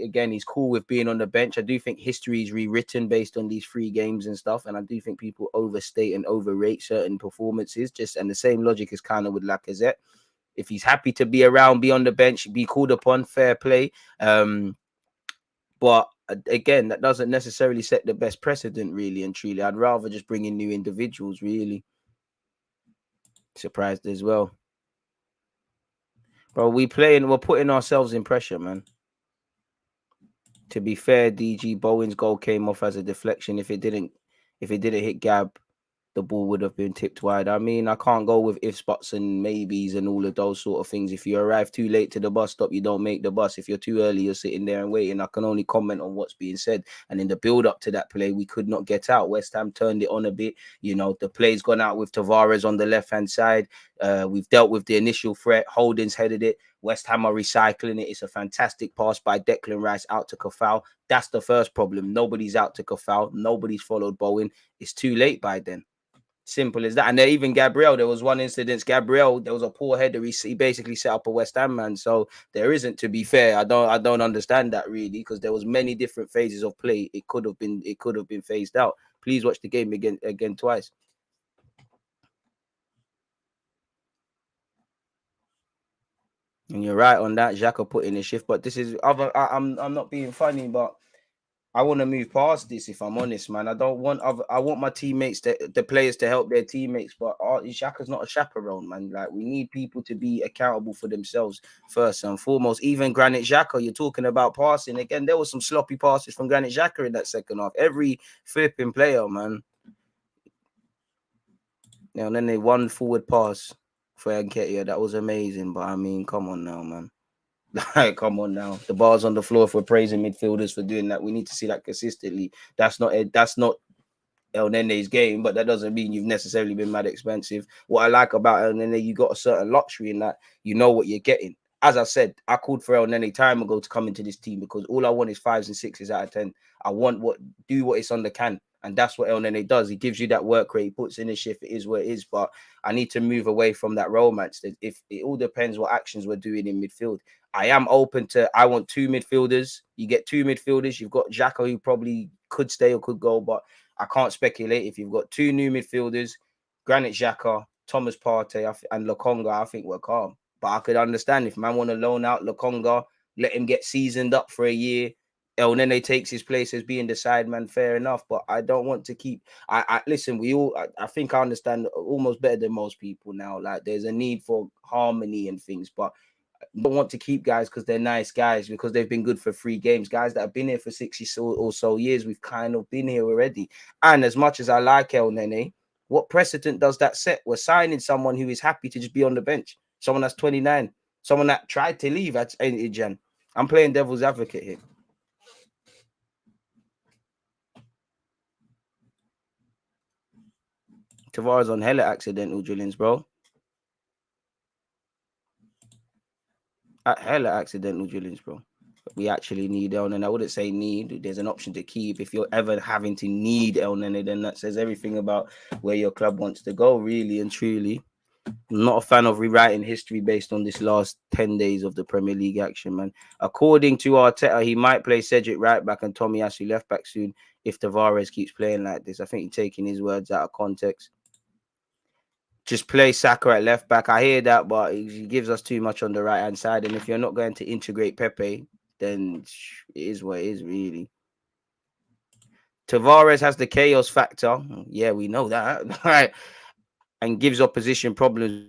Again, he's cool with being on the bench. I do think history is rewritten based on these 3 games and stuff, and I do think people overstate and overrate certain performances. And the same logic is kind of with Lacazette. If he's happy to be around, be on the bench, be called upon, fair play. But again, that doesn't necessarily set the best precedent, really and truly. I'd rather just bring in new individuals, really. Surprised as well. Bro, we're putting ourselves in pressure, man. To be fair, DG Bowen's goal came off as a deflection. If it didn't hit Gab, the ball would have been tipped wide. I mean, I can't go with ifs, buts, and maybes and all of those sort of things. If you arrive too late to the bus stop, you don't make the bus. If you're too early, you're sitting there and waiting. I can only comment on what's being said. And in the build-up to that play, we could not get out. West Ham turned it on a bit. You know, the play's gone out with Tavares on the left-hand side. We've dealt with the initial threat. Holding's headed it. West Ham are recycling it. It's a fantastic pass by Declan Rice out to Kafau. That's the first problem. Nobody's out to Kafau. Nobody's followed Bowen. It's too late by then. Simple as that. And even Gabriel, there was one incident. Gabriel, there was a poor header. He basically set up a West Ham man. So there isn't, to be fair. I don't understand that really, because there was many different phases of play. It could have been phased out. Please watch the game again twice. And you're right on that. XHAKA put in a shift, but this is I'm not being funny, but I want to move past this. If I'm honest, man, I want my teammates, the players, to help their teammates. But XHAKA's not a chaperone, man. Like, we need people to be accountable for themselves first and foremost. Even Granit Xhaka, you're talking about passing again. There was some sloppy passes from Granit Xhaka in that second half. Every flipping player, man. Yeah, and then they one forward pass for Nketiah. That was amazing. But I mean, come on now, man. Come on now. The bar's on the floor for praising midfielders for doing that. We need to see that consistently. That's not El Nene's game, but that doesn't mean you've necessarily been mad expensive. What I like about El Nene, you got a certain luxury in that you know what you're getting. as I said, I called for El Nene time ago to come into this team because all I want is 5s and 6s out of 10. I want what it's on the can. And that's what El Nene does. He gives you that work rate, he puts in a shift, it is what it is. But I need to move away from that romance. If it all depends what actions we're doing in midfield. I am open to, I want 2 midfielders. You get 2 midfielders. You've got XHAKA, who probably could stay or could go, but I can't speculate. If you've got 2 new midfielders, Granit Xhaka, Thomas Partey, and Lokonga, I think we're calm. But I could understand if man want to loan out Lokonga, let him get seasoned up for a year. El Nene takes his place as being the side man, fair enough. But I don't want to keep. I listen. I think I understand almost better than most people now. Like there's a need for harmony and things, but don't want to keep guys because they're nice guys because they've been good for 3 games. Guys that have been here for 60 or so years, we've kind of been here already. And as much as I like El Nene, what precedent does that set? We're signing someone who is happy to just be on the bench. Someone that's 29. Someone that tried to leave at Jan. I'm playing devil's advocate here. Tavares on hella accidental drillings, bro. Hella accidental drillings, bro. We actually need El Nene. I wouldn't say need. There's an option to keep. If you're ever having to need El Nene, then that says everything about where your club wants to go, really and truly. I'm not a fan of rewriting history based on this last 10 days of the Premier League action, man. According to Arteta, he might play Cedric right back and Tomiyasu left back soon if Tavares keeps playing like this. I think he's taking his words out of context. Just play Saka at left back. I hear that, but he gives us too much on the right hand side. And if you're not going to integrate Pepe, then it is what it is, really. Tavares has the chaos factor. Yeah, we know that. Right. And gives opposition problems.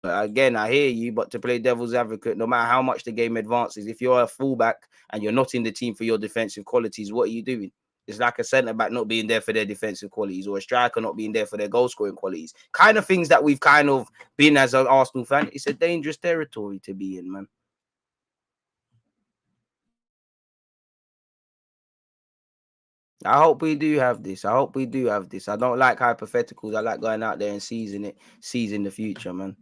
Again, I hear you, but to play devil's advocate, no matter how much the game advances, if you're a fullback and you're not in the team for your defensive qualities, what are you doing? It's like a centre back not being there for their defensive qualities, or a striker not being there for their goal scoring qualities. Kind of things that we've kind of been as an Arsenal fan. It's a dangerous territory to be in, man. I hope we do have this. I hope we do have this. I don't like hypotheticals. I like going out there and seizing the future, man.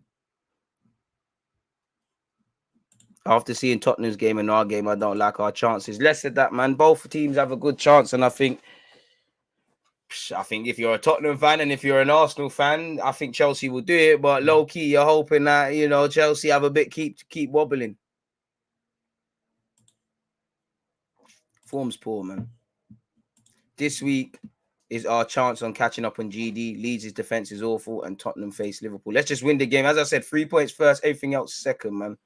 After seeing Tottenham's game and our game, I don't like our chances. Less of that, man. Both teams have a good chance, and I think if you're a Tottenham fan and if you're an Arsenal fan, I think Chelsea will do it. But low key, you're hoping that Chelsea have a bit keep wobbling. Form's poor, man. This week is our chance on catching up on GD. Leeds' defense is awful, and Tottenham face Liverpool. Let's just win the game. As I said, 3 points first, everything else second, man.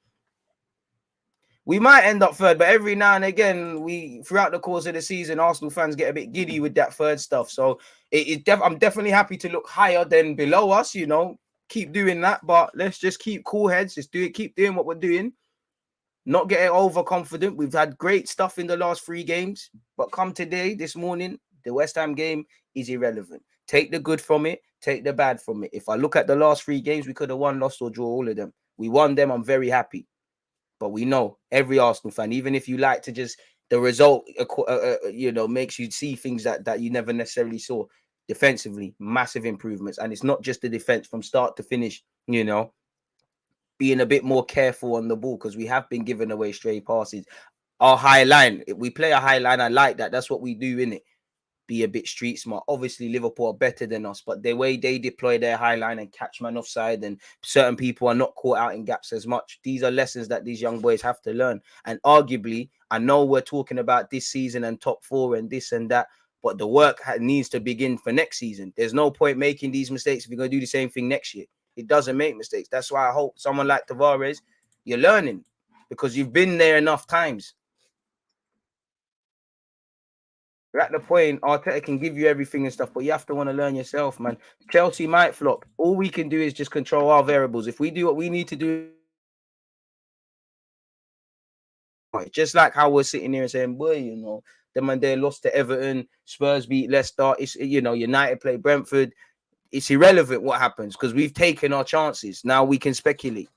We might end up third, but every now and again, throughout the course of the season, Arsenal fans get a bit giddy with that third stuff. So I'm definitely happy to look higher than below us. Keep doing that, but let's just keep cool heads. Just keep doing what we're doing. Not getting overconfident. We've had great stuff in the last 3 games, but come this morning, the West Ham game is irrelevant. Take the good from it, take the bad from it. If I look at the last 3 games, we could have won, lost, or draw all of them. We won them. I'm very happy. But we know every Arsenal fan, even if you like to just the result, makes you see things that you never necessarily saw. Defensively, massive improvements, and it's not just the defense from start to finish. Being a bit more careful on the ball because we have been giving away stray passes. Our high line, we play a high line. I like that. That's what we do in it. Be a bit street smart. Obviously, Liverpool are better than us, but the way they deploy their high line and catch man offside, and certain people are not caught out in gaps as much. These are lessons that these young boys have to learn. And arguably, I know we're talking about this season and top 4 and this and that, but the work needs to begin for next season. There's no point making these mistakes if you're going to do the same thing next year. It doesn't make mistakes. That's why I hope someone like Tavares, you're learning because you've been there enough times. We're at the point Arteta can give you everything and stuff, but you have to want to learn yourself, man. Chelsea might flop. All we can do is just control our variables. If we do what we need to do, just like how we're sitting here and saying, boy, them and they lost to Everton, Spurs beat Leicester, it's United play Brentford. It's irrelevant what happens because we've taken our chances. Now we can speculate.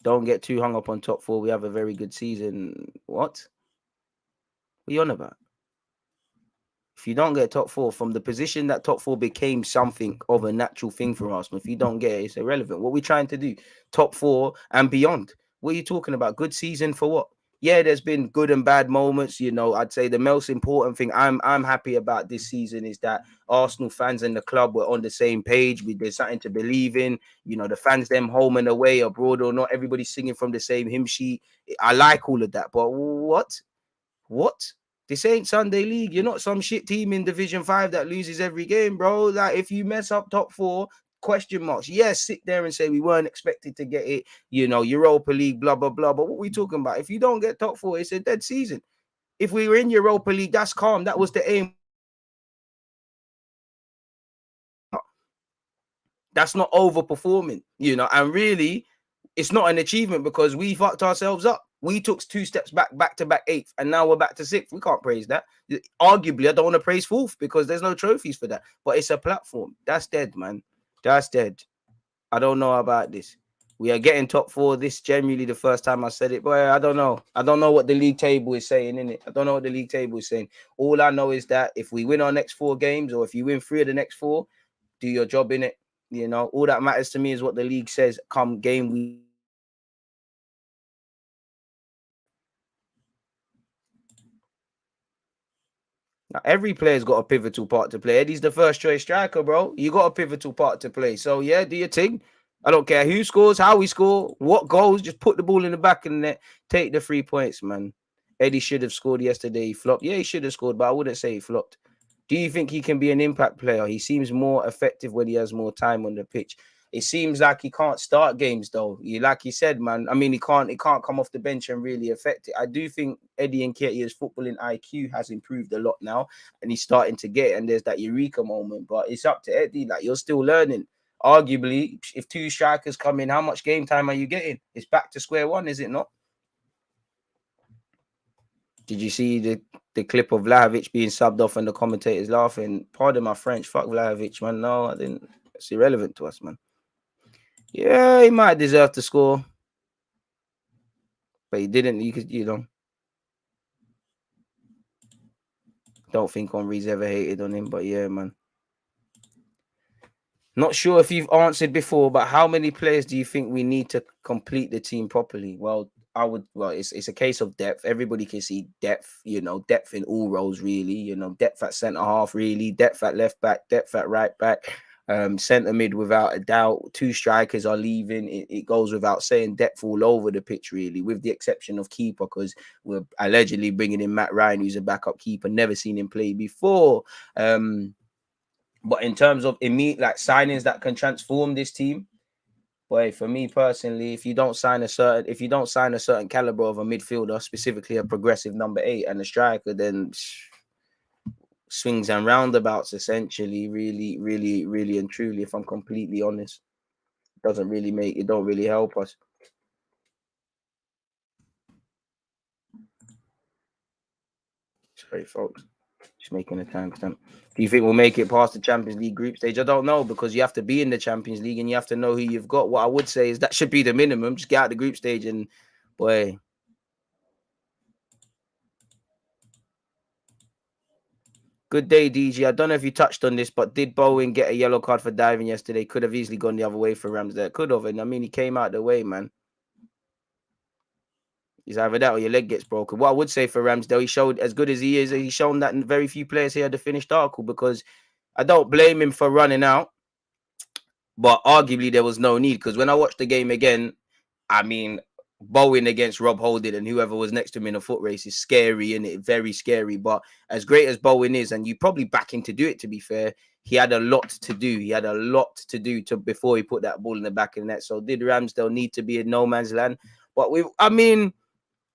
Don't get too hung up on top 4. We have a very good season. What are you on about? If you don't get top four, from the position that top four became something of a natural thing for Arsenal, if you don't get it, it's irrelevant. What are we trying to do? Top four and beyond. What are you talking about? Good season for what? Yeah, there's been good and bad moments. You know, I'd say the most important thing I'm happy about this season is that Arsenal fans and the club were on the same page. There's something to believe in. You know, the fans, them home and away, abroad or not, everybody's singing from the same hymn sheet. I like all of that. But what? What? This ain't Sunday League. You're not some shit team in Division 5 that loses every game, bro. Like, if you mess up top four, question marks. Yes, sit there and say we weren't expected to get it, you know, Europa League, blah, blah, blah. But what we talking about? If you don't get top four, it's a dead season. If we were in Europa League, that's calm. That was the aim. That's not overperforming, you know, and really, it's not an achievement because we fucked ourselves up. We took 2 steps back to back 8th, and now we're back to 6th. We can't praise that. Arguably, I don't want to praise 4th because there's no trophies for that. But it's a platform. That's dead, man. That's dead. I don't know about this. We are getting top 4. This generally the first time I said it, but I don't know. I don't know what the league table is saying, innit? I don't know what the league table is saying. All I know is that if we win our next 4 games, or if you win 3 of the next 4, do your job, innit? You know, all that matters to me is what the league says come game week. Now, every player's got a pivotal part to play. Eddie's the first choice striker, bro. You got a pivotal part to play. So, yeah, do your thing. I don't care who scores, how we score, what goals. Just put the ball in the back of the net. Take the 3 points, man. Eddie should have scored yesterday. He flopped. Yeah, he should have scored, but I wouldn't say he flopped. Do you think he can be an impact player? He seems more effective when he has more time on the pitch. It seems like he can't start games though. Like you said, man. I mean, he can't come off the bench and really affect it. I do think Eddie Nketiah's footballing IQ has improved a lot now, and he's starting to get it, and there's that eureka moment. But it's up to Eddie. Like, you're still learning. Arguably, if 2 strikers come in, how much game time are you getting? It's back to square one, is it not? Did you see the clip of Vlahovic being subbed off and the commentators laughing? Pardon my French. Fuck Vlahovic, man. No, I didn't. It's irrelevant to us, man. Yeah, he might deserve to score, but he didn't. You could, you know, don't think Henry's ever hated on him, but yeah, man. Not sure if you've answered before, but how many players do you think we need to complete the team properly? Well, it's a case of depth. Everybody can see depth, you know, depth in all roles, really. You know, depth at centre half, really, depth at left back, depth at right back, centre mid without a doubt. 2 strikers are leaving. It goes without saying, depth all over the pitch, really, with the exception of keeper, because we're allegedly bringing in Matt Ryan, who's a backup keeper. Never seen him play before. But in terms of immediate like signings that can transform this team, boy, for me personally, if you don't sign a certain caliber of a midfielder, specifically a progressive number 8 and a striker, then swings and roundabouts, essentially, really, really, really and truly, if I'm completely honest, don't really help us. Sorry, folks. Just making a timestamp. Do you think we'll make it past the Champions League group stage? I don't know, because you have to be in the Champions League and you have to know who you've got. What I would say is that should be the minimum. Just get out the group stage and, boy. Good day, DG. I don't know if you touched on this, but did Bowen get a yellow card for diving yesterday? Could have easily gone the other way for Ramsdale. Could have. And I mean, he came out the way, man. It's either that or your leg gets broken. What I would say for Ramsdale, he showed, as good as he is, he's shown that very few players here had the finished article, because I don't blame him for running out. But arguably, there was no need, because when I watched the game again, I mean, Bowen against Rob Holding and whoever was next to him in a foot race is scary, and it very scary. But as great as Bowen is, and you probably back him to do it, to be fair, he had a lot to do. He had a lot to do before he put that ball in the back of the net. So did Ramsdale need to be in no man's land? But I mean,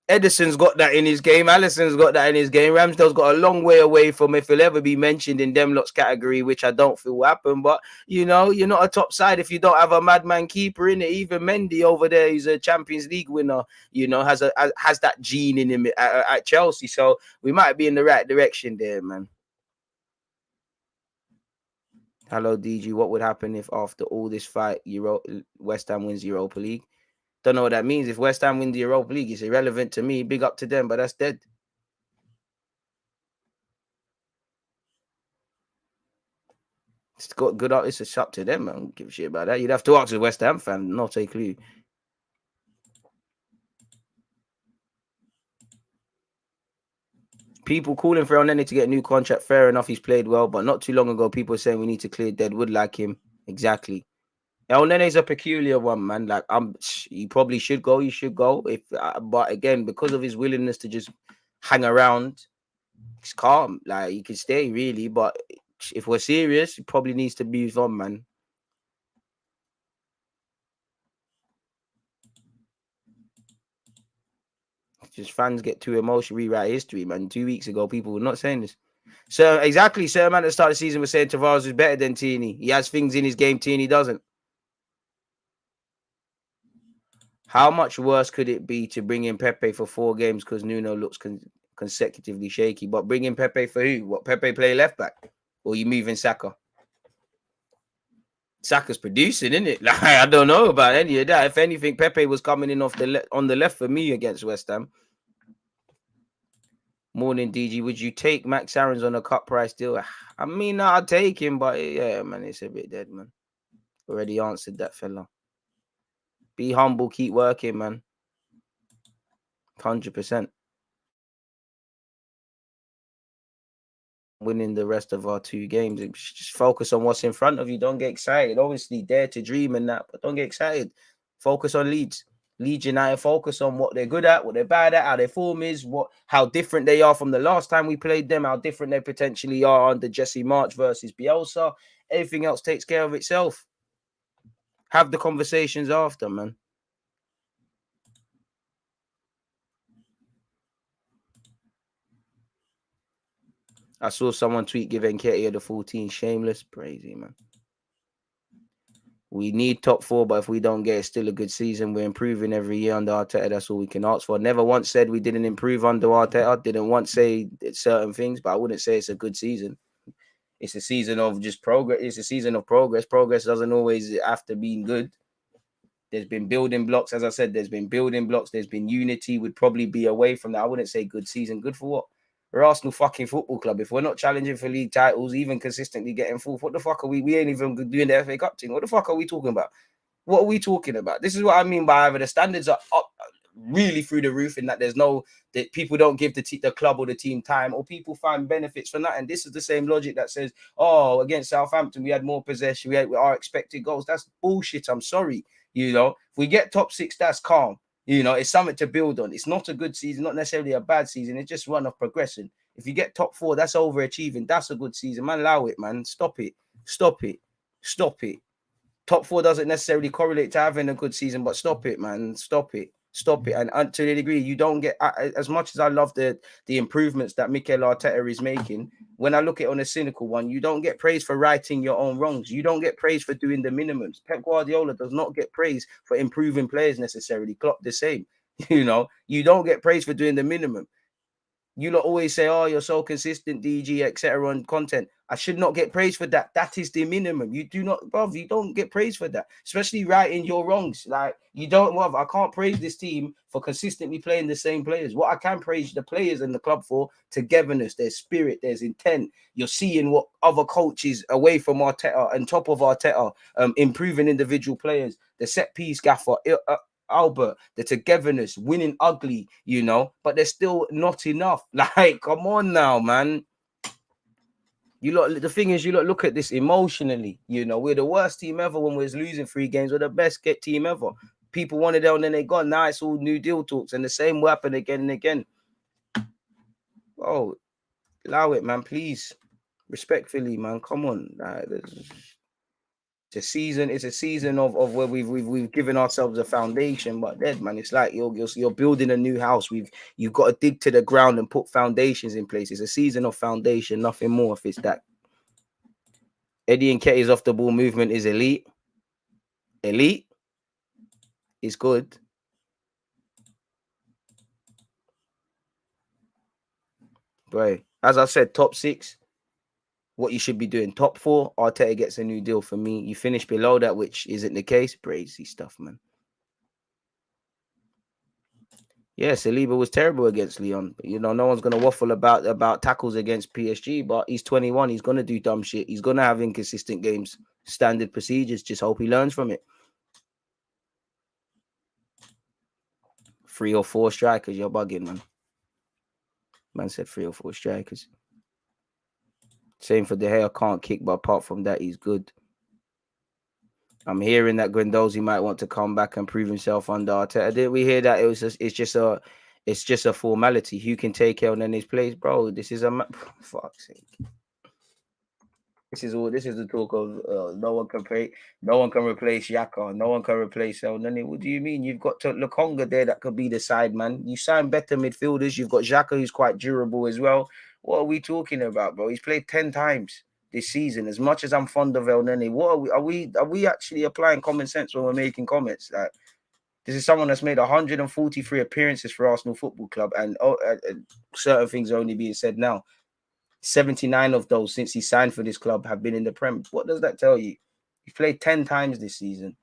Edison's got that in his game. Alisson's got that in his game. Ramsdale's got a long way away from if he'll ever be mentioned in them lot's category, which I don't feel will happen. But, you know, you're not a top side if you don't have a madman keeper in it. Even Mendy over there, he's a Champions League winner, you know, has that gene in him at Chelsea. So we might be in the right direction there, man. Hello, DG. What would happen if after all this fight, West Ham wins Europa League? Don't know what that means. If West Ham win the Europa League, it's irrelevant to me. Big up to them, but that's dead. It's got good artists. It's up to them. I don't give a shit about that. You'd have to ask a West Ham fan, not a clue. People calling for El Nene to get a new contract. Fair enough, he's played well, but not too long ago, people were saying we need to clear Deadwood like him. Exactly. El Nene's a peculiar one, man. Like, he probably should go. He should go. But again, because of his willingness to just hang around, it's calm. Like, he can stay really, but if we're serious, he probably needs to move on, man. Just fans get too emotional, rewrite history, man. 2 weeks ago, people were not saying this. So exactly, Sir Man at the start of the season was saying Tavares is better than Tierney. He has things in his game Tierney doesn't. How much worse could it be to bring in Pepe for 4 games because Nuno looks consecutively shaky? But bring in Pepe for who? What, Pepe play left back? Or you moving Saka? Saka's producing, isn't it? Like, I don't know about any of that. If anything, Pepe was coming in off on the left for me against West Ham. Morning, DG. Would you take Max Aarons on a cut price deal? I mean, I'd take him, but yeah, man, it's a bit dead, man. Already answered that fella. Be humble, keep working, man. 100%. Winning the rest of our 2 games. Just focus on what's in front of you. Don't get excited. Obviously, dare to dream and that, but don't get excited. Focus on Leeds. Leeds United, focus on what they're good at, what they're bad at, how their form is, how different they are from the last time we played them, how different they potentially are under Jesse March versus Bielsa. Everything else takes care of itself. Have the conversations after, man. I saw someone tweet give Nketiah the 14. Shameless. Crazy, man. We need top 4, but if we don't get it, still a good season. We're improving every year under Arteta. That's all we can ask for. Never once said we didn't improve under Arteta. Didn't once say certain things, but I wouldn't say it's a good season. It's a season of just progress. It's a season of progress. Progress doesn't always have to be good. There's been building blocks. As I said, there's been building blocks. There's been unity. Would probably be away from that. I wouldn't say good season. Good for what? We're Arsenal fucking football club. If we're not challenging for league titles, even consistently getting fourth, what the fuck are we? We ain't even doing the FA Cup thing. What the fuck are we talking about? What are we talking about? This is what I mean by either the standards are up really through the roof in that there's no, that people don't give the club or the team time, or people find benefits from that. And this is the same logic that says, oh, against Southampton, we had more possession, we had our expected goals. That's bullshit. I'm sorry. You know, if we get top 6, that's calm. You know, it's something to build on. It's not a good season, not necessarily a bad season. It's just one of progression. If you get top 4, that's overachieving. That's a good season. Man, allow it, man. Stop it. Stop it. Stop it. Top 4 doesn't necessarily correlate to having a good season, but stop it, man. Stop it. Stop it. And to the degree you don't get, as much as I love the improvements that MIKEL Arteta is making, when I look at it on a cynical one, you don't get praise for righting your own wrongs. You don't get praise for doing the minimums. Pep Guardiola does not get praise for improving players necessarily. Klopp the same. You know, you don't get praise for doing the minimum. You lot always say, oh, you're so consistent, DG, etc. on content. I should not get praise for that. That is the minimum. You do not, bruv, you don't get praise for that. Especially righting your wrongs. Like, you don't, bruv, I can't praise this team for consistently playing the same players. What I can praise the players in the club for, togetherness, there's spirit, there's intent. You're seeing what other coaches away from Arteta and top of Arteta, improving individual players, the set piece gaffer, Albert, the togetherness, winning ugly, you know, but there's still not enough. Like, come on now, man. You lot, the thing is, you lot look at this emotionally. You know, we're the worst team ever when we was losing 3 games. We're the best team ever. People wanted it and then they got. Now it's all new deal talks, and the same will happen again and again. Oh, allow it, man, please. Respectfully, man. Come on. It's a season of where we've given ourselves a foundation, but then, man, it's like you're building a new house. You've got to dig to the ground and put foundations in place. It's a season of foundation, nothing more. If it's that. Eddie Nketiah's off the ball movement is elite. Elite is good. Right. As I said, top 6. What you should be doing. Top 4, Arteta gets a new deal for me. You finish below that, which isn't the case. Crazy stuff, man. Yeah, Saliba was terrible against Lyon. You know, no one's gonna waffle about tackles against PSG, but he's 21. He's gonna do dumb shit. He's gonna have inconsistent games. Standard procedures. Just hope he learns from it. 3 or 4 strikers. You're bugging, man. Man said 3 or 4 strikers. Same for De Gea. Can't kick, but apart from that, he's good. I'm hearing that Guendouzi might want to come back and prove himself under Arteta. Did we hear that? It's just a formality. Who can take on in his place, bro? This is fuck's sake. This is the talk of no one can play, no one can replace Xhaka, no one can replace El Nani. What do you mean? You've got Lokonga there that could be the side man. You sign better midfielders. You've got Xhaka who's quite durable as well. What are we talking about, bro? He's played 10 times this season. As much as I'm fond of El Nani, what are we actually applying common sense when we're making comments? Like, this is someone that's made 143 appearances for Arsenal Football Club, and certain things are only being said now. 79 of those since he signed for this club have been in the Prem. What does that tell you? He's played 10 times this season.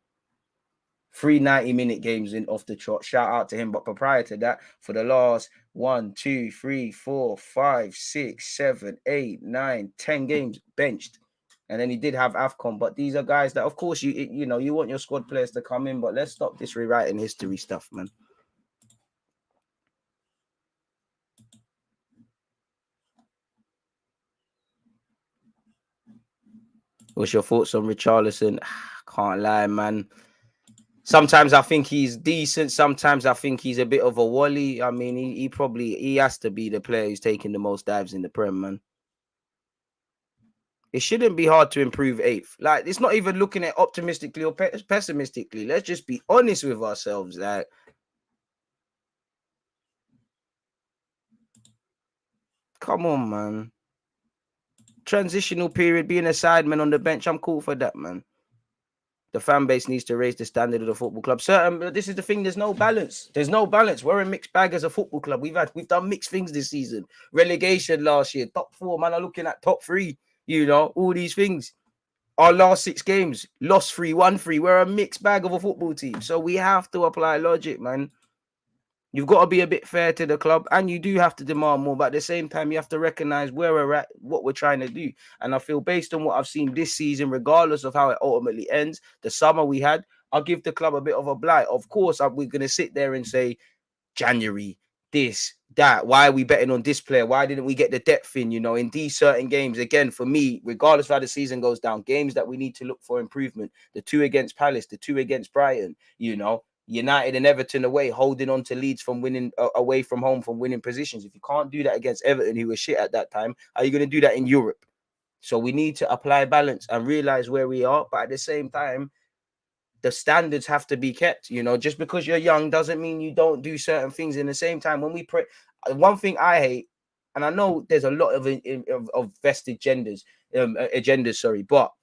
3 90-minute games in off the trot. Shout out to him. But prior to that, for the last 1, 2, 3, 4, 5, 6, 7, 8, 9, 10 games benched. And then he did have AFCON. But these are guys that, of course, you know, you want your squad players to come in. But let's stop this rewriting history stuff, man. What's your thoughts on Richarlison? Can't lie, man. Sometimes I think he's decent. Sometimes I think he's a bit of a wally. I mean, he has to be the player who's taking the most dives in the Prem, man. It shouldn't be hard to improve 8th. Like, it's not even looking at optimistically or pessimistically. Let's just be honest with ourselves. Like, come on, man. Transitional period, being a sideman on the bench, I'm cool for that, man. The fan base needs to raise the standard of the football club. This is the thing. There's no balance. There's no balance. We're a mixed bag as a football club. We've done mixed things this season. Relegation last year, top 4, man. Are looking at top 3. You know, all these things. Our last 6 games, lost 3, won 3. We're a mixed bag of a football team. So we have to apply logic, man. You've got to be a bit fair to the club, and you do have to demand more. But at the same time, you have to recognize where we're at, what we're trying to do. And I feel based on what I've seen this season, regardless of how it ultimately ends, the summer we had, I'll give the club a bit of a blight. Of course, we're going to sit there and say, January, this, that. Why are we betting on this player? Why didn't we get the depth in, you know, in these certain games? Again, for me, regardless of how the season goes down, games that we need to look for improvement. The 2 against Palace, the 2 against Brighton, you know, United and Everton away, holding on to leads from winning away from home from winning positions. If you can't do that against Everton, who was shit at that time, are you going to do that in Europe? So we need to apply balance and realize where we are. But at the same time, the standards have to be kept. You know, just because you're young doesn't mean you don't do certain things. In the same time, when we pray, one thing I hate, and I know there's a lot of vested agendas, sorry, but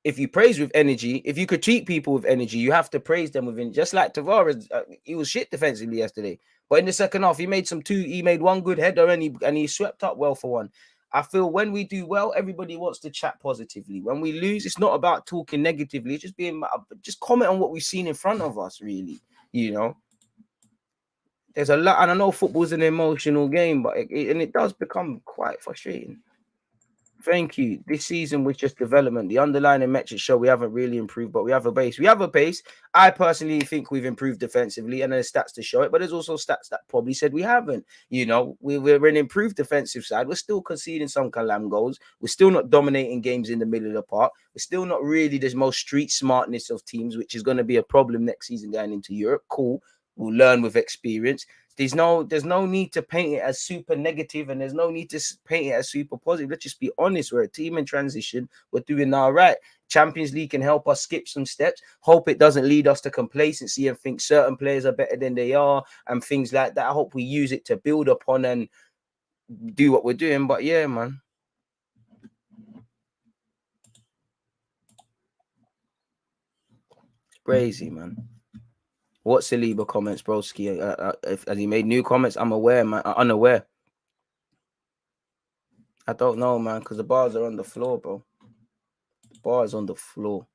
if you praise with energy, if you critique people with energy, you have to praise them within. Just like Tavares, he was shit defensively yesterday, but in the second half, he made one good header and he swept up well for one. I feel when we do well, everybody wants to chat positively. When we lose, it's not about talking negatively. It's just comment on what we've seen in front of us. Really, you know, there's a lot, and I know football's an emotional game, but it does become quite frustrating. Thank you. This season was just development. The underlying metrics show we haven't really improved, but we have a base. We have a base. I personally think we've improved defensively, and there's stats to show it, but there's also stats that probably said we haven't. You know, we're an improved defensive side. We're still conceding some Calam goals. We're still not dominating games in the middle of the park. We're still not really the most street smartness of teams, which is going to be a problem next season going into Europe. Cool. We'll learn with experience. There's no need to paint it as super negative, and there's no need to paint it as super positive. Let's just be honest. We're a team in transition. We're doing all right. Champions League can help us skip some steps. Hope it doesn't lead us to complacency and think certain players are better than they are and things like that. I hope we use it to build upon and do what we're doing. But yeah, man. It's crazy, man. What Saliba comments, broski? Has he made new comments? I'm aware, man. Unaware. I don't know, man, because the bars are on the floor, bro. The bar is on the floor.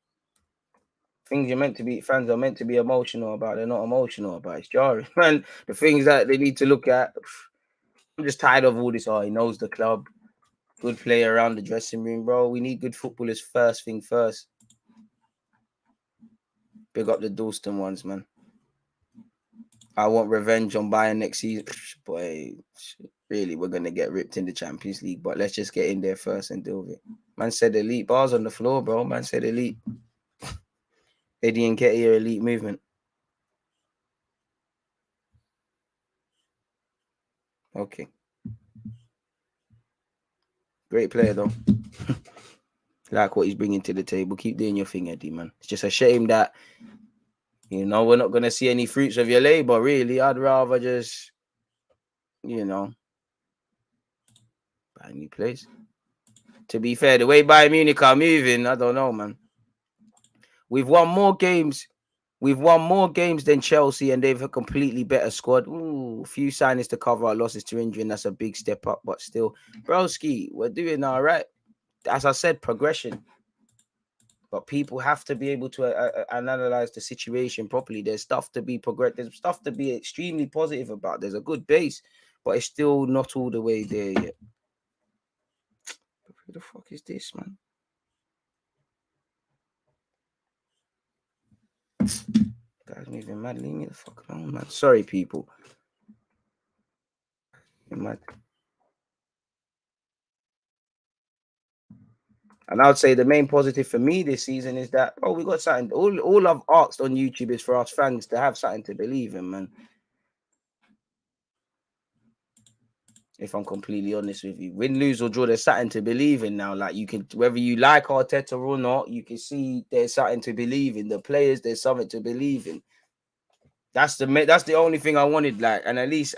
Things you're meant to be, fans are meant to be emotional about, they're not emotional about. It's jarring, man. The things that they need to look at. I'm just tired of all this. Oh, he knows the club. Good player around the dressing room, bro. We need good footballers first thing first. Big up the Dalston ones, man. I want revenge on Bayern next season. Boy, really, we're going to get ripped in the Champions League, but let's just get in there first and deal with it. Man said elite. Bars on the floor, bro. Man said elite. Eddie Nketiah elite movement. Okay. Great player, though. Like what he's bringing to the table. Keep doing your thing, Eddie, man. It's just a shame that, you know, we're not going to see any fruits of your labor, really. I'd rather just, you know, buy new place. To be fair, the way Bayern Munich are moving, I don't know, man. We've won more games. We've won more games than Chelsea, and they've a completely better squad. Ooh, a few signings to cover our losses to injury, and that's a big step up. But still, broski, we're doing all right. As I said, progression. But people have to be able to analyze the situation properly. There's stuff to be There's stuff to be extremely positive about. There's a good base, but it's still not all the way there yet. Who the fuck is this, man? Guys moving mad. Leave me the fuck alone, man. Sorry, people. Mad. And I would say the main positive for me this season is that, we got something. All I've asked on YouTube is for us fans to have something to believe in, man. If I'm completely honest with you, win, lose or draw, there's something to believe in now. Like, you can, whether you like Arteta or not, you can see there's something to believe in. The players, there's something to believe in. That's the only thing I wanted. Like, and at least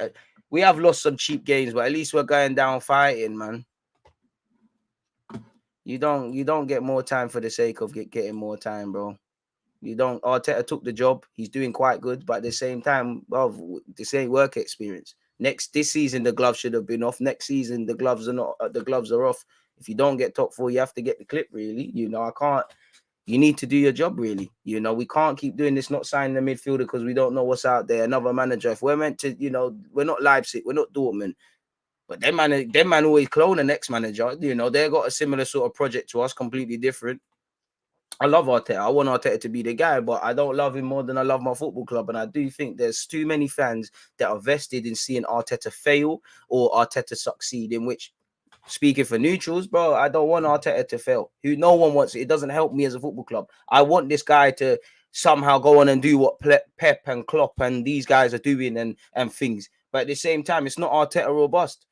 we have lost some cheap games, but at least we're going down fighting, man. You don't get more time for the sake of getting more time, bro. You don't. Arteta took the job. He's doing quite good, but at the same time, this ain't work experience. This season, the gloves should have been off. Next season, the gloves are not. The gloves are off. If you don't get top four, you have to get the clip. Really, I can't. You need to do your job, really. We can't keep doing this, not signing the midfielder because we don't know what's out there. Another manager. If we're meant to, we're not Leipzig, we're not Dortmund, but them man always clone the next manager. They got a similar sort of project to us, completely different. I love Arteta. I want Arteta to be the guy, but I don't love him more than I love my football club. And I do think there's too many fans that are vested in seeing Arteta fail or Arteta succeed, in which, speaking for neutrals, bro, I don't want Arteta to fail. No one wants it. It doesn't help me as a football club. I want this guy to somehow go on and do what Pep and Klopp and these guys are doing and things. But at the same time, it's not Arteta robust.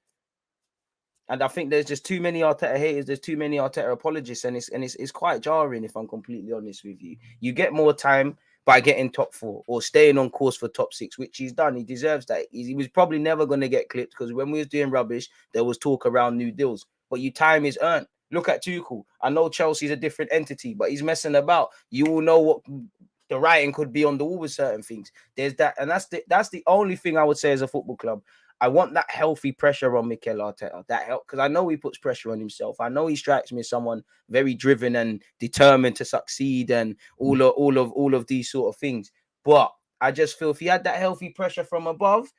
And I think there's just too many Arteta haters. There's too many Arteta apologists, and it's quite jarring. If I'm completely honest with you, you get more time by getting top four or staying on course for top six, which he's done. He deserves that. He was probably never going to get clipped because when we was doing rubbish, there was talk around new deals. But your time is earned. Look at Tuchel. I know Chelsea's a different entity, but he's messing about. You all know what the writing could be on the wall with certain things. There's that, and that's the only thing I would say as a football club. I want that healthy pressure on MIKEL Arteta. That help, because I know he puts pressure on himself. I know he strikes me as someone very driven and determined to succeed, and all of these sort of things. But I just feel if he had that healthy pressure from above,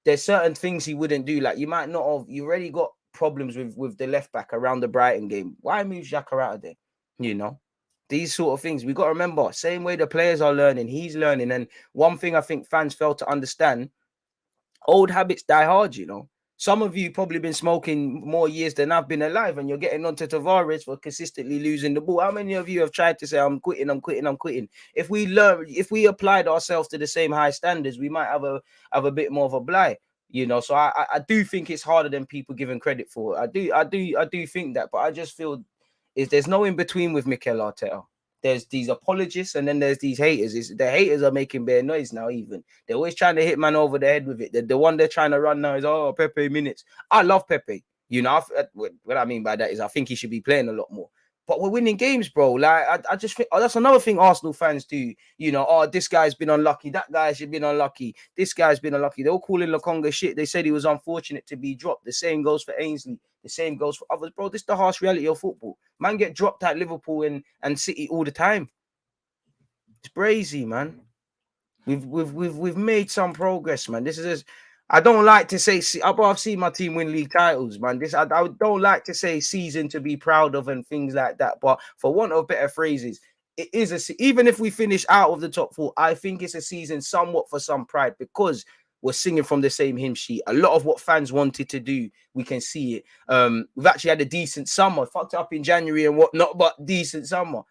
there's certain things he wouldn't do. Like, you might not have. You already got problems with the left back around the Brighton game. Why move XHAKA out of there? These sort of things. We got to remember, same way the players are learning, he's learning. And one thing I think fans fail to understand, old habits die hard, Some of you probably been smoking more years than I've been alive, and you're getting onto Tavares for consistently losing the ball. How many of you have tried to say, I'm quitting? If we applied ourselves to the same high standards, we might have a bit more of a blight, So I do think it's harder than people giving credit for. I do think that, but I just feel there's no in between with MIKEL Arteta. There's these apologists, and then there's these haters. The haters are making bare noise now. Even they're always trying to hit man over the head with it. The one they're trying to run now is Pepe minutes. I love Pepe. What I mean by that is I think he should be playing a lot more. But we're winning games, bro. Like, I just think that's another thing Arsenal fans do. This guy's been unlucky. That guy should been unlucky. This guy's been unlucky. They're all calling Lokonga shit. They said he was unfortunate to be dropped. The same goes for Ainsley. The same goes for others, bro. This is the harsh reality of football. Man get dropped at Liverpool and City all the time. It's crazy, man. We've made some progress, man. This is I don't like to say I've seen my team win league titles, man. I don't like to say season to be proud of and things like that. But for want of better phrases, it is even if we finish out of the top 4, I think it's a season somewhat for some pride because we're singing from the same hymn sheet. A lot of what fans wanted to do, we can see it. We've actually had a decent summer, fucked up in January and whatnot, but decent summer.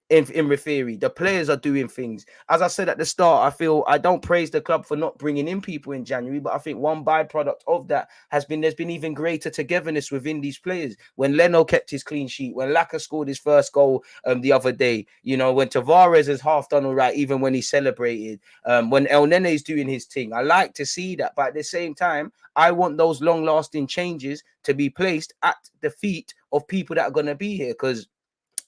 In theory, the players are doing things. As I said at the start, I feel I don't praise the club for not bringing in people in January, but I think one byproduct of that has been there's been even greater togetherness within these players. When Leno kept his clean sheet, when Laka scored his first goal the other day, you know, when Tavares has half done all right, even when he celebrated, when El Nene is doing his thing, I like to see that. But at the same time, I want those long-lasting changes to be placed at the feet of people that are going to be here because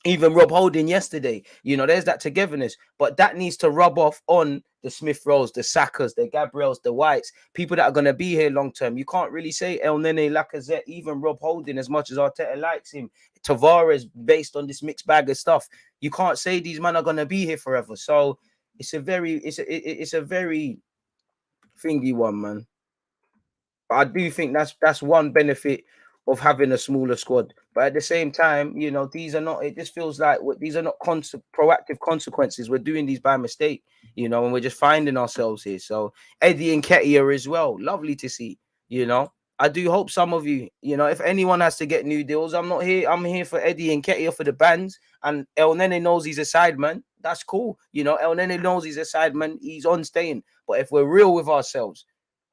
even Rob Holding yesterday, you know, there's that togetherness, but that needs to rub off on the Smith Rowes, the Sakas, the Gabriels, the Whites, people that are going to be here long term. You can't really say El Nene, Lacazette, even Rob Holding, as much as Arteta likes him, Tavares, based on this mixed bag of stuff. You can't say these men are going to be here forever. So it's a very thingy one, man. But I do think that's one benefit of having a smaller squad. But at the same time, you know, these are not. It just feels like these are not proactive consequences. We're doing these by mistake, you know, and we're just finding ourselves here. So Eddie and Nketiah as well, lovely to see. You know, I do hope some of you, you know, if anyone has to get new deals, I'm not here. I'm here for Eddie and Nketiah for the bands, and El Nene knows he's a side man. That's cool. You know, El Nene knows he's a side man. He's on staying. But if we're real with ourselves,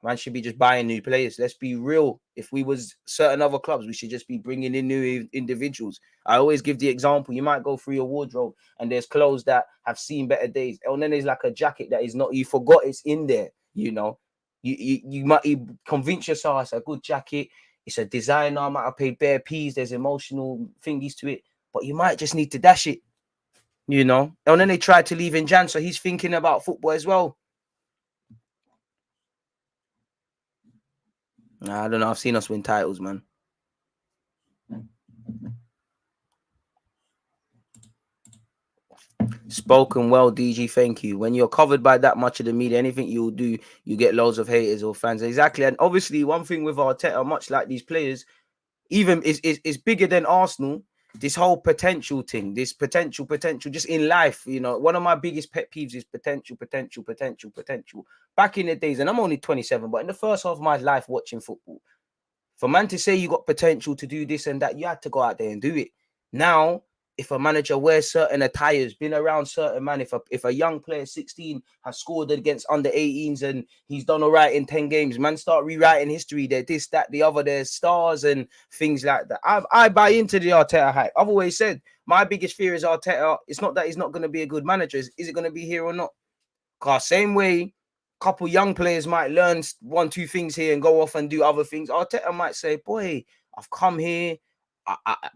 man should be just buying new players. Let's be real. If we was certain other clubs, we should just be bringing in new individuals. I always give the example. You might go through your wardrobe and there's clothes that have seen better days. El Nene is like a jacket that is not, you forgot it's in there, you know. You might convince yourself it's a good jacket. It's a designer. I might have paid bare peas. There's emotional thingies to it. But you might just need to dash it, you know. El Nene tried to leave in Jan, so he's thinking about football as well. Nah, I don't know. I've seen us win titles, man. Spoken well, DG. Thank you. When you're covered by that much of the media, anything you'll do, you get loads of haters or fans. Exactly. And obviously, one thing with Arteta, much like these players, even is bigger than Arsenal. This whole potential thing, this potential, just in life, you know, one of my biggest pet peeves is potential. Back in the days, and I'm only 27, but in the first half of my life watching football, for man to say you got potential to do this and that, you had to go out there and do it. Now, if a manager wears certain attires, been around certain man, if a young player 16 has scored against under 18s and he's done all right in 10 games, man, start rewriting history. They're this, that, the other, there's stars and things like that. I buy into the Arteta hype. I've always said my biggest fear is Arteta. It's not that he's not going to be a good manager. Is it going to be here or not? Because same way, couple young players might learn one, two things here and go off and do other things. Arteta might say, boy, I've come here.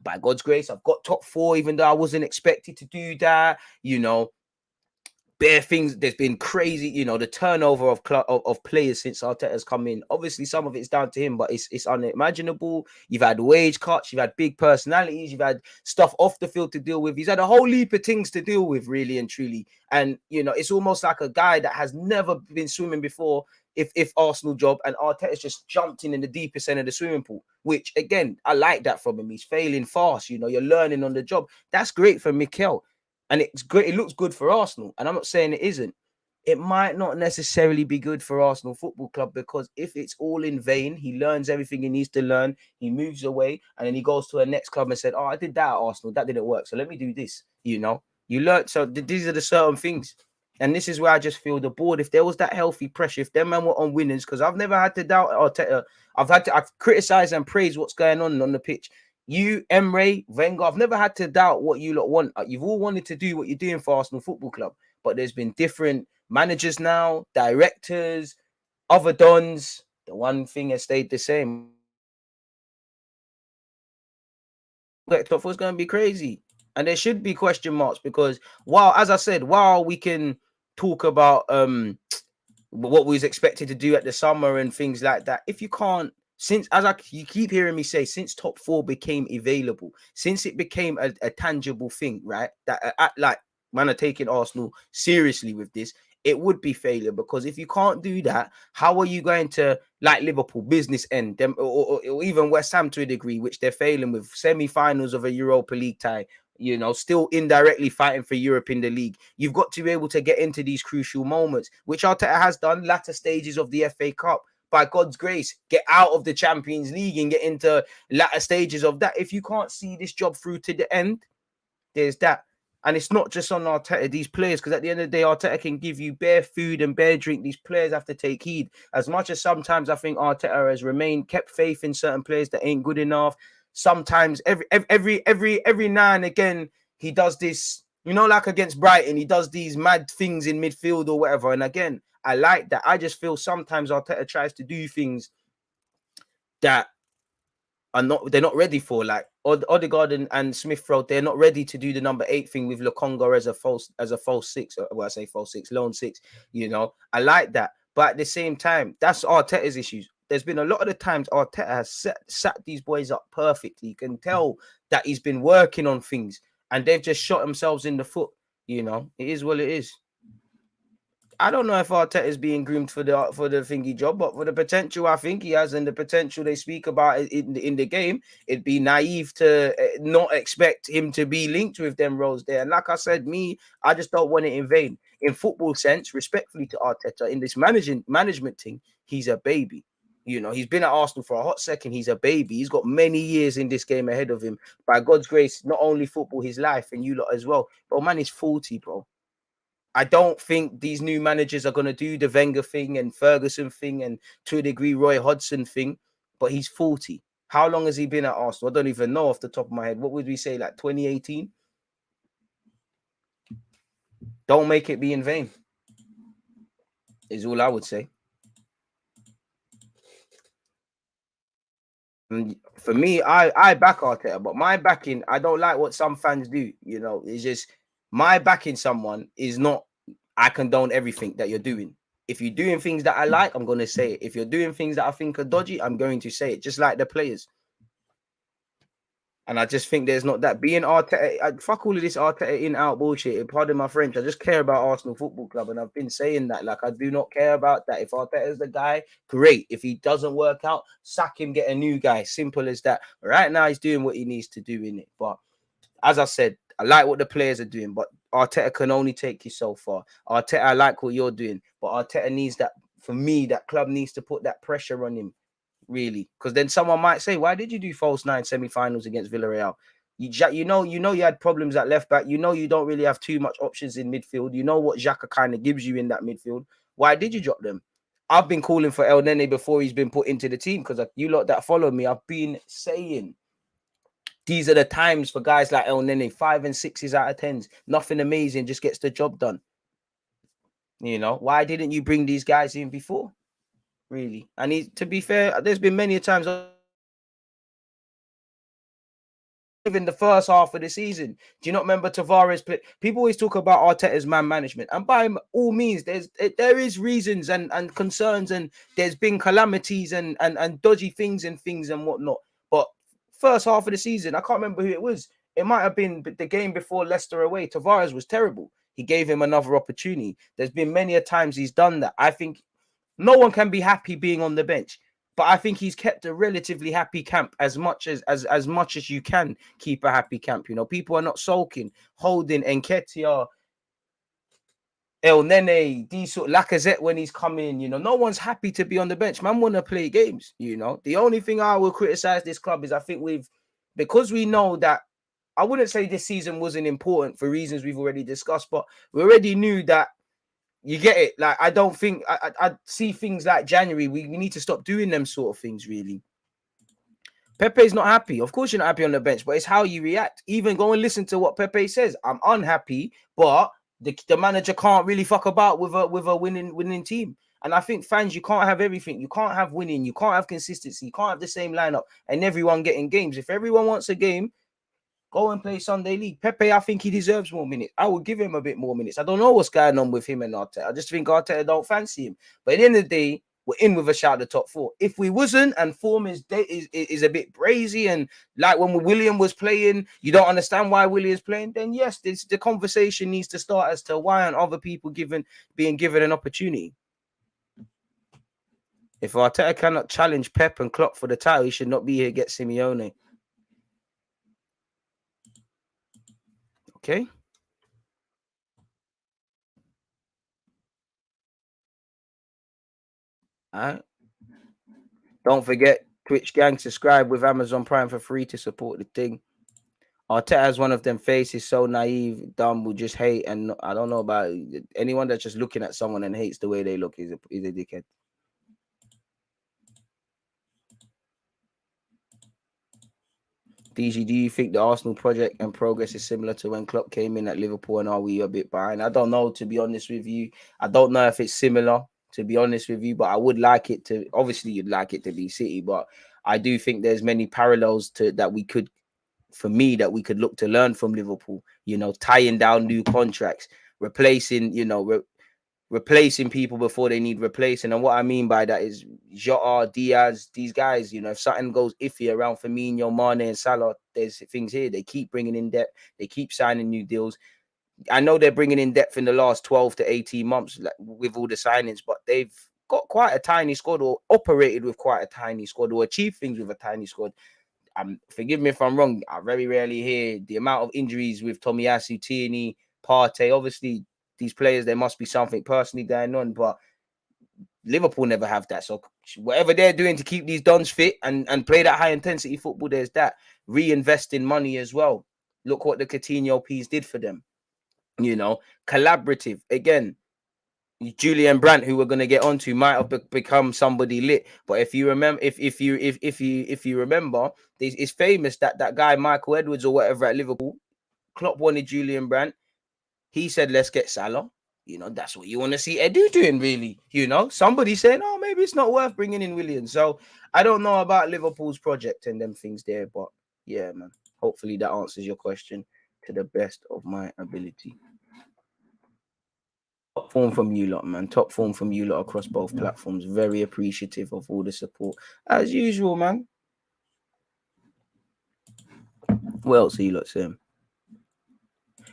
By God's grace, I've got top 4, even though I wasn't expected to do that. You know, bare things. There's been crazy, you know, the turnover of players since Arteta's come in. Obviously, some of it's down to him, but it's unimaginable. You've had wage cuts, you've had big personalities, you've had stuff off the field to deal with. He's had a whole heap of things to deal with, really and truly. And you know, it's almost like a guy that has never been swimming before. If Arsenal job and Arteta's just jumped in the deepest end of the swimming pool, which again, I like that from him. He's failing fast, you know, you're learning on the job. That's great for MIKEL. And it's great. It looks good for Arsenal. And I'm not saying it isn't. It might not necessarily be good for Arsenal Football Club because if it's all in vain, he learns everything he needs to learn. He moves away and then he goes to a next club and said, oh, I did that at Arsenal. That didn't work. So let me do this. You know, you learn. So these are the certain things. And this is where I just feel the board. If there was that healthy pressure, if them men were on winners, because I've never had to doubt Arteta. I've criticized and praised what's going on the pitch. You, Emre, Wenger, I've never had to doubt what you lot want. You've all wanted to do what you're doing for Arsenal Football Club, but there's been different managers now, directors, other dons. The one thing has stayed the same. Top 4 is going to be crazy, and there should be question marks because as I said, while we can talk about what we was expected to do at the summer and things like that, if you can't. Since, you keep hearing me say, since top 4 became available, since it became a tangible thing, right? That like man are taking Arsenal seriously with this, it would be failure. Because if you can't do that, how are you going to, like Liverpool, business end them, or even West Ham to a degree, which they're failing with semi-finals of a Europa League tie, you know, still indirectly fighting for Europe in the league. You've got to be able to get into these crucial moments, which Arteta has done, latter stages of the FA Cup. By God's grace, get out of the Champions League and get into latter stages of that. If you can't see this job through to the end, there's that. And it's not just on Arteta, these players, because at the end of the day, Arteta can give you bare food and bare drink. These players have to take heed. As much as sometimes I think Arteta has kept faith in certain players that ain't good enough. Sometimes every now and again, he does this, you know, like against Brighton, he does these mad things in midfield or whatever. And again, I like that. I just feel sometimes Arteta tries to do things that they're not ready for, like Odegaard and Smith Rowe. They're not ready to do the number 8 thing with Lokonga as a false 6. Well, I say false 6, lone 6. You know, I like that, but at the same time, that's Arteta's issues. There's been a lot of the times Arteta has sat these boys up perfectly. You can tell that he's been working on things, and they've just shot themselves in the foot. You know, it is what it is. I don't know if Arteta is being groomed for the thingy job, but for the potential I think he has and the potential they speak about in the game, it'd be naive to not expect him to be linked with them roles there. And like I said, I just don't want it in vain. In football sense, respectfully to Arteta, in this management thing, he's a baby. You know, he's been at Arsenal for a hot second. He's a baby. He's got many years in this game ahead of him. By God's grace, not only football, his life, and you lot as well. But man, he's 40, bro. I don't think these new managers are going to do the Wenger thing and Ferguson thing and to a degree Roy Hodgson thing, but he's 40. How long has he been at Arsenal? I don't even know off the top of my head. What would we say, like 2018? Don't make it be in vain, is all I would say. And for me, I back Arteta, but my backing, I don't like what some fans do. You know, it's just my backing someone is not, I condone everything that you're doing. If you're doing things that I like, I'm going to say it. If you're doing things that I think are dodgy, I'm going to say it, just like the players. And I just think there's not that. Being Arteta, fuck all of this Arteta in-out bullshit. Pardon my French. I just care about Arsenal Football Club. And I've been saying that. Like, I do not care about that. If Arteta is the guy, great. If he doesn't work out, sack him, get a new guy. Simple as that. Right now, he's doing what he needs to do in it. But as I said, I like what the players are doing. But Arteta can only take you so far. Arteta, I like what you're doing. But Arteta needs that, for me, that club needs to put that pressure on him. Really, because then someone might say, why did you do false 9 semi-finals against Villarreal? You know you had problems at left back. You know you don't really have too much options in midfield. You know what XHAKA kind of gives you in that midfield. Why did you drop them? I've been calling for El Nene before he's been put into the team, because you lot that follow me, I've been saying these are the times for guys like El Nene, 5 and 6s out of 10s. Nothing amazing, just gets the job done. You know, why didn't you bring these guys in before? Really? And to be fair, there's been many times in the first half of the season. Do you not remember Tavares play? People always talk about Arteta's man management, and by all means, there is reasons and concerns, and there's been calamities and dodgy things and whatnot. But first half of the season, I can't remember who it was. It might have been the game before Leicester away. Tavares was terrible. He gave him another opportunity. There's been many a times he's done that. I think no one can be happy being on the bench, but I think he's kept a relatively happy camp as much as you can keep a happy camp. You know, people are not sulking, holding Nketiah, El Nene, Lacazette when he's coming. You know, no one's happy to be on the bench. Man want to play games. You know, the only thing I will criticize this club is I think because we know that, I wouldn't say this season wasn't important for reasons we've already discussed, but we already knew that. You get it? Like, I don't think I see things like January. We need to stop doing them sort of things, really. Pepe's not happy. Of course, you're not happy on the bench, but it's how you react. Even go and listen to what Pepe says. I'm unhappy, but the manager can't really fuck about with a winning team. And I think fans, you can't have everything. You can't have winning. You can't have consistency. You can't have the same lineup and everyone getting games. If everyone wants a game, go and play Sunday League. Pepe, I think he deserves more minutes. I would give him a bit more minutes. I don't know what's going on with him and Arteta. I just think Arteta don't fancy him. But at the end of the day, we're in with a shout at the top 4. If we wasn't, and form is a bit brazy, and like when William was playing, you don't understand why William's playing, then yes, the conversation needs to start as to why aren't other people being given an opportunity. If Arteta cannot challenge Pep and Klopp for the title, he should not be here. Get Simeone. Okay. All right. Don't forget, Twitch gang, subscribe with Amazon Prime for free to support the thing. Arteta has one of them faces, so naive, dumb, will just hate, and I don't know about anyone that's just looking at someone and hates the way they look is a dickhead. DG, do you think the Arsenal project and progress is similar to when Klopp came in at Liverpool, and are we a bit behind? I don't know, to be honest with you. I don't know if it's similar, to be honest with you, but I would like it to, obviously you'd like it to be City, but I do think there's many parallels that we could look to learn from Liverpool, tying down new contracts, replacing, replacing people before they need replacing. And what I mean by that is Jota, Diaz, these guys, if something goes iffy around Firmino, Mane and Salah, there's things here. They keep bringing in depth. They keep signing new deals. I know they're bringing in depth in the last 12 to 18 months with all the signings, but they've got quite a tiny squad, or operated with quite a tiny squad, or achieved things with a tiny squad. Forgive me if I'm wrong. I very rarely hear the amount of injuries with Tomiyasu, Tierney, Partey. Obviously, these players, there must be something personally going on, but Liverpool never have that. So whatever they're doing to keep these dons fit and play that high intensity football, there's that. Reinvest in money as well. Look what the Coutinho piece did for them. Collaborative. Again, Julian Brandt, who we're going to get onto, might have become somebody lit. But if you remember, if you remember, it's famous that guy Michael Edwards or whatever at Liverpool, Klopp wanted Julian Brandt. He said, "Let's get Salah." That's what you want to see Edu doing, really. Somebody saying, "Oh, maybe it's not worth bringing in Williams." So I don't know about Liverpool's project and them things there, but yeah, man. Hopefully that answers your question to the best of my ability. Top form from you lot, man. Top form from you lot across both platforms. Very appreciative of all the support. As usual, man. What else are you lot saying?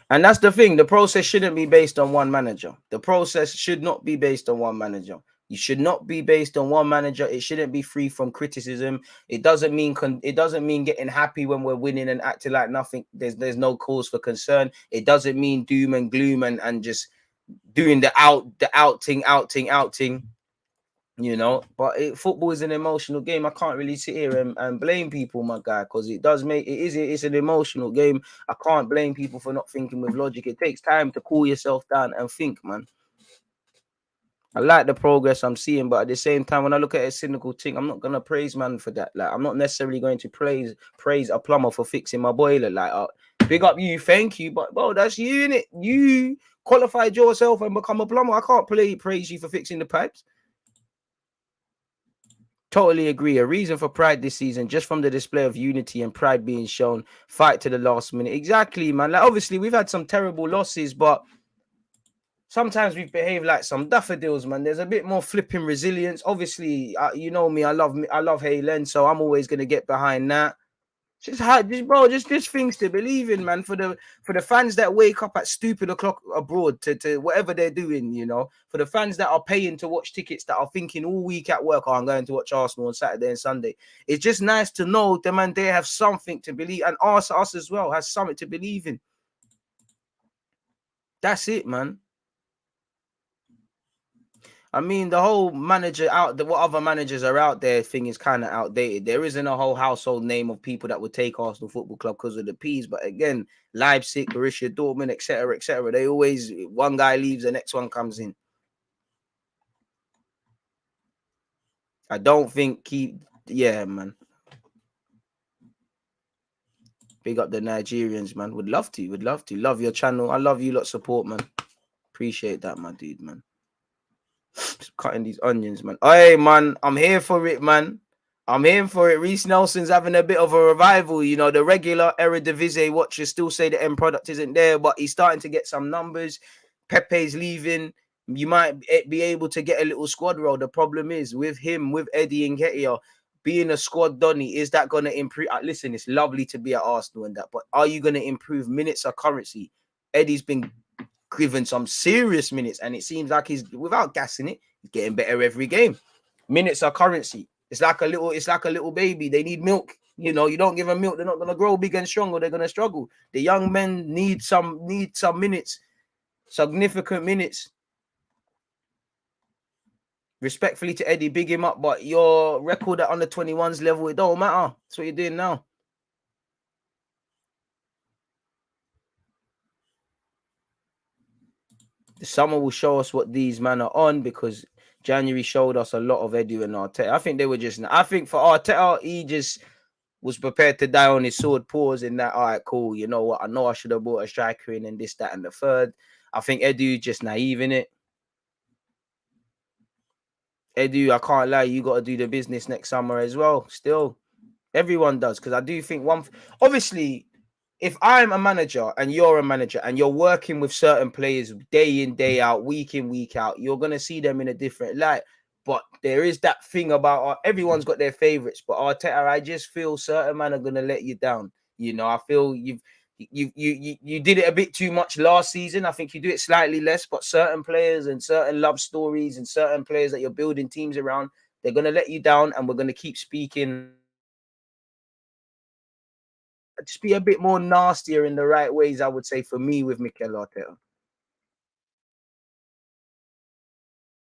And that's the thing. The process shouldn't be based on one manager. The process should not be based on one manager. You should not be based on one manager. It shouldn't be free from criticism. It doesn't mean getting happy when we're winning and acting like nothing. There's no cause for concern. It doesn't mean doom and gloom and just doing the outing. But football is an emotional game. I can't really sit here and blame people, my guy, because it's an emotional game. I can't blame people for not thinking with logic. It takes time to cool yourself down and think, man. I like the progress I'm seeing, but at the same time, when I look at a cynical thing, I'm not gonna praise man for that. Like, I'm not necessarily going to praise a plumber for fixing my boiler. Like, big up you, thank you, but bro, that's you, innit? You qualified yourself and become a plumber. I can't praise you for fixing the pipes. Totally agree. A reason for pride this season, just from the display of unity and pride being shown. Fight to the last minute. Exactly, man. Like, obviously, we've had some terrible losses, but sometimes we've behaved like some daffodils, man. There's a bit more flipping resilience. Obviously, you know me. I love Haylen, so I'm always gonna get behind that. Just things to believe in, man. For the fans that wake up at stupid o'clock abroad to whatever they're doing, for the fans that are paying to watch tickets, that are thinking all week at work, I'm going to watch Arsenal on Saturday and Sunday. It's just nice to know the man they have something to believe, and us as well has something to believe in. That's it, man. I mean, the whole what other managers are out there thing is kind of outdated. There isn't a whole household name of people that would take Arsenal Football Club because of the P's. But again, Leipzig, Borussia Dortmund, etc., they always, one guy leaves, the next one comes in. I don't think yeah, man. Big up the Nigerians, man. Would love to. Love your channel. I love you lot support, man. Appreciate that, my dude, man. Just cutting these onions, man. Hey, man, I'm here for it, man. I'm here for it. Reece Nelson's having a bit of a revival. The regular Eredivisie watchers still say the end product isn't there, but he's starting to get some numbers. Pepe's leaving. You might be able to get a little squad role. The problem is with him, with Eddie and Nketiah being a squad Donny, is that going to improve? Listen, it's lovely to be at Arsenal and that, but are you going to improve minutes or currency? Eddie's been given some serious minutes, and it seems like he's, without gassing it, he's getting better every game. Minutes are currency. It's like a little baby. They need milk. You know, you don't give them milk, they're not going to grow big and strong, or they're going to struggle. The young men need some minutes, significant minutes. Respectfully to Eddie, big him up, but your record at under 21s level, it don't matter. That's what you're doing now. The summer will show us what these men are on, because January showed us a lot of Eddie and Arteta. I think they were just, I think for Arteta, he just was prepared to die on his sword, pause in that, all right, cool, you know what, I know I should have brought a striker in and this, that, and the third. I think Eddie just naive in it. Eddie, I can't lie, you got to do the business next summer as well. Still, everyone does, because I do think obviously, if I'm a manager and you're a manager and you're working with certain players day in, day out, week in, week out, you're going to see them in a different light. But there is that thing about everyone's got their favorites, but Arteta, I just feel certain men are going to let you down. You know, I feel you did it a bit too much last season. I think you do it slightly less, but certain players and certain love stories and certain players that you're building teams around, they're going to let you down, and we're going to keep speaking. Just be a bit more nastier in the right ways, I would say, for me, with Mikel Arteta.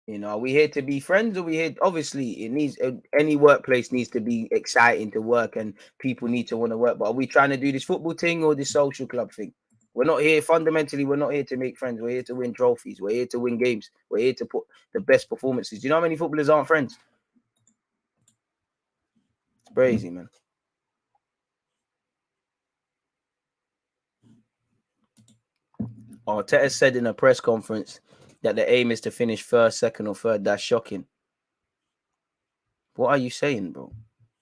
You know, are we here to be friends, or we here? Obviously, it needs, any workplace needs to be exciting to work, and people need to want to work. But are we trying to do this football thing or this social club thing? We're not here. Fundamentally, we're not here to make friends. We're here to win trophies. We're here to win games. We're here to put the best performances. Do you know how many footballers aren't friends? It's crazy, man. Arteta said in a press conference that the aim is to finish first, second, or third. That's shocking. What are you saying, bro?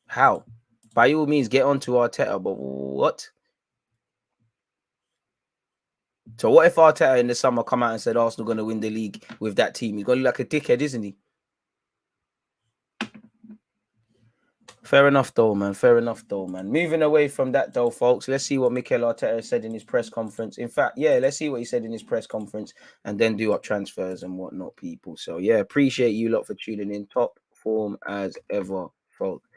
How? By all means, get on to Arteta, but what? So what if Arteta in the summer come out and said Arsenal going to win the league with that team? He's going to look like a dickhead, isn't he? Fair enough, though, man. Fair enough, though, man. Moving away from that, though, folks, let's see what Mikel Arteta said in his press conference. In fact, yeah, let's see what he said in his press conference, and then do up transfers and whatnot, people. So, yeah, appreciate you lot for tuning in. Top form as ever, folks.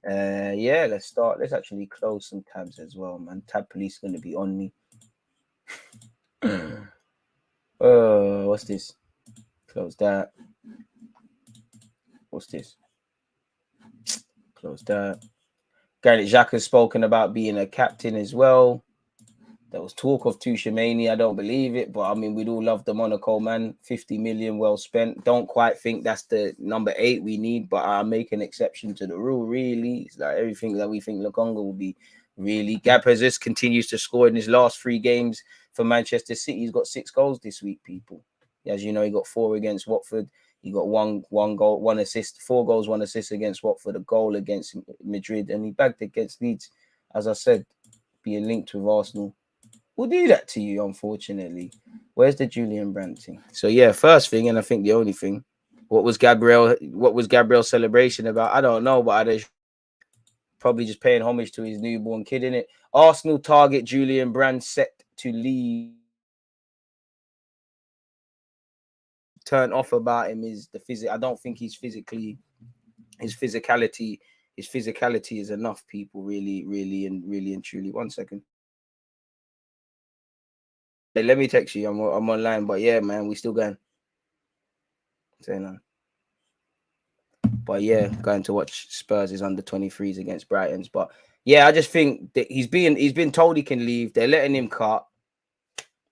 Yeah, let's start. Let's actually close some tabs as well, man. Tab police going to be on me. What's this? Close that. What's this? Close that. XHAKA has spoken about being a captain as well. There was talk of Tuchemani. I don't believe it, but I mean, we'd all love the Monaco man. 50 million well spent. Don't quite think that's the number 8 we need, but I make an exception to the rule, really. It's like everything that we think Lokonga will be, really. Gabriel Jesus continues to score in his last 3 games for Manchester City. He's got 6 goals this week, people. As you know, he got 4 against Watford. He got one goal, 1 assist, 4 goals, 1 assist against Watford, a goal against Madrid, and he bagged against Leeds. As I said, being linked with Arsenal will do that to you, unfortunately. Where's the Julian Brandt thing? So yeah, first thing, and I think the only thing, what was Gabriel's celebration about? I don't know, but I probably just paying homage to his newborn kid, innit? Arsenal target Julian Brandt set to leave. Turn off about him is the physic. I don't think he's physically, his physicality is enough, people, really and truly. 1 second. Hey, let me text you. I'm online, but yeah, man, we still going. Say no. But yeah, going to watch Spurs' under 23s against Brighton's. But yeah, I just think that he's been told he can leave. They're letting him cut.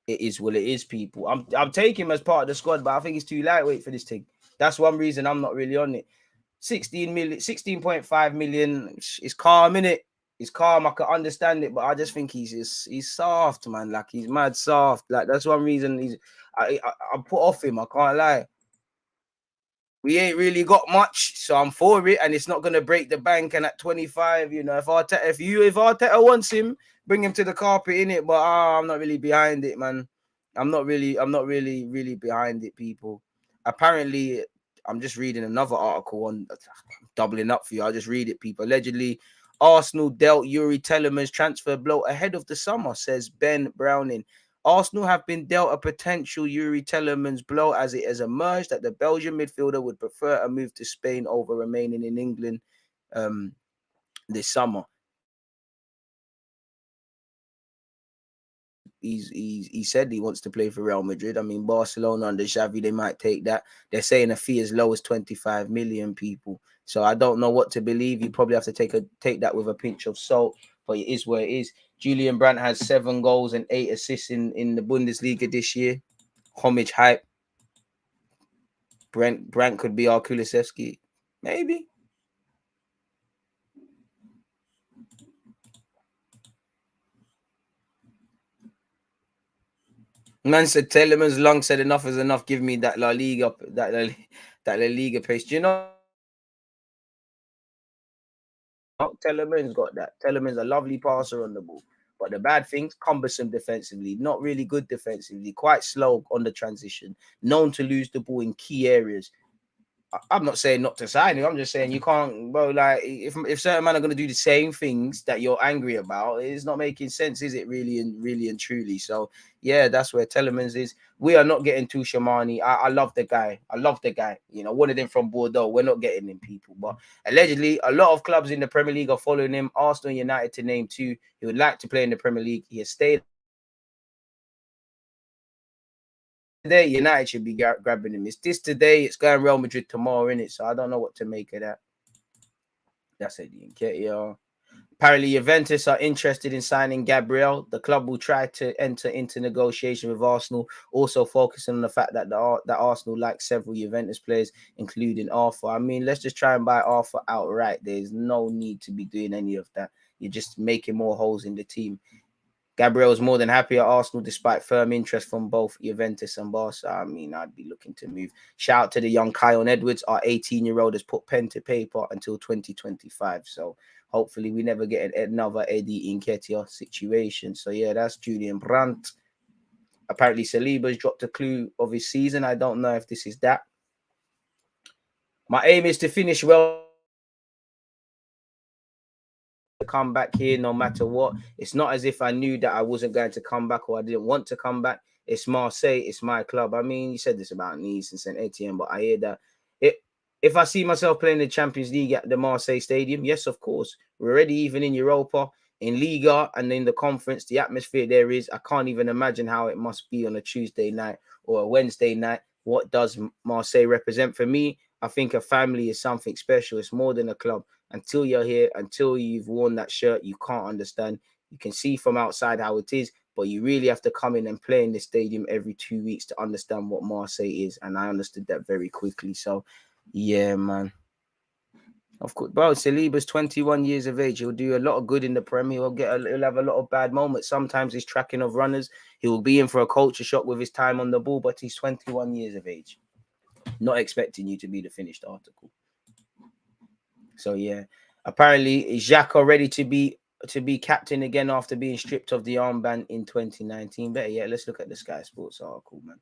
It is what it is, people. I'm taking him as part of the squad, but I think he's too lightweight for this thing. That's one reason I'm not really on it. 16.5 million. It's calm, innit? It's calm. I can understand it, but I just think he's soft, man. Like, he's mad soft. Like, that's one reason I put off him. I can't lie. We ain't really got much, so I'm for it, and it's not gonna break the bank. And at 25, you know, if Arteta wants him, bring him to the carpet, in it. But I'm not really behind it, man. I'm not really behind it, people. apparently, I'm just reading another article on doubling up for you. I'll just read it, people. Allegedly, Arsenal dealt Yuri Tellerman's transfer blow ahead of the summer, says Ben Browning. Arsenal have been dealt a potential Yuri Tellerman's blow as it has emerged that the Belgian midfielder would prefer a move to Spain over remaining in England this summer. He said he wants to play for Real Madrid. I mean, Barcelona under Xavi, they might take that. They're saying a fee as low as 25 million, people. So I don't know what to believe. You probably have to take that with a pinch of salt, but it is what it is. Julian Brandt has 7 goals and 8 assists in the Bundesliga this year. Homage hype. Brandt could be our Kulusevski. Maybe. Man said Telemans long said enough is enough. Give me that La Liga, that La Liga pace. Do you know? Telemans got that. Telemans a lovely passer on the ball. But the bad things, cumbersome defensively, not really good defensively, quite slow on the transition, known to lose the ball in key areas. I'm not saying not to sign him. I'm just saying you can't, bro. Like if certain men are going to do the same things that you're angry about, it's not making sense, is it? Really and truly. So yeah, that's where Telemans is. We are not getting to Shamani. I love the guy. I love the guy. You know, one of them from Bordeaux. We're not getting him, people. But allegedly, a lot of clubs in the Premier League are following him. Arsenal, United, to name 2. He would like to play in the Premier League. He has stayed. Today, United should be grabbing him. It's this today. It's going Real Madrid tomorrow, innit? So I don't know what to make of that. That's it, Nketiah. Apparently, Juventus are interested in signing Gabriel. The club will try to enter into negotiation with Arsenal, also focusing on the fact that that Arsenal like several Juventus players, including Arthur. I mean, let's just try and buy Arthur outright. There's no need to be doing any of that. You're just making more holes in the team. Gabriel is more than happy at Arsenal despite firm interest from both Juventus and Barca. I mean, I'd be looking to move. Shout out to the young Kion Edwards. Our 18-year-old has put pen to paper until 2025. So hopefully we never get another Eddie Nketiah situation. So yeah, that's Julian Brandt. Apparently Saliba's dropped a clue of his season. I don't know if this is that. My aim is to finish well. Come back here no matter what. It's not as if I knew that I wasn't going to come back or I didn't want to come back. It's Marseille, it's my club. I mean, you said this about Nice and Saint Etienne, but I hear that if I see myself playing the Champions League at the Marseille Stadium, yes, of course. We're already even in Europa, in Liga, and in the conference. The atmosphere there is, I can't even imagine how it must be on a Tuesday night or a Wednesday night. What does Marseille represent for me? I think a family is something special. It's more than a club. Until you're here, until you've worn that shirt, you can't understand. You can see from outside how it is, but you really have to come in and play in the stadium every 2 weeks to understand what Marseille is. And I understood that very quickly. So, yeah, man. Of course, bro. Saliba's 21 years of age. He'll do a lot of good in the Premier. He'll have a lot of bad moments. Sometimes he's tracking of runners. He will be in for a culture shock with his time on the ball, but he's 21 years of age. Not expecting you to be the finished article. So yeah, apparently XHAKA ready to be captain again after being stripped of the armband in 2019. Better yeah, let's look at the Sky Sports article, man.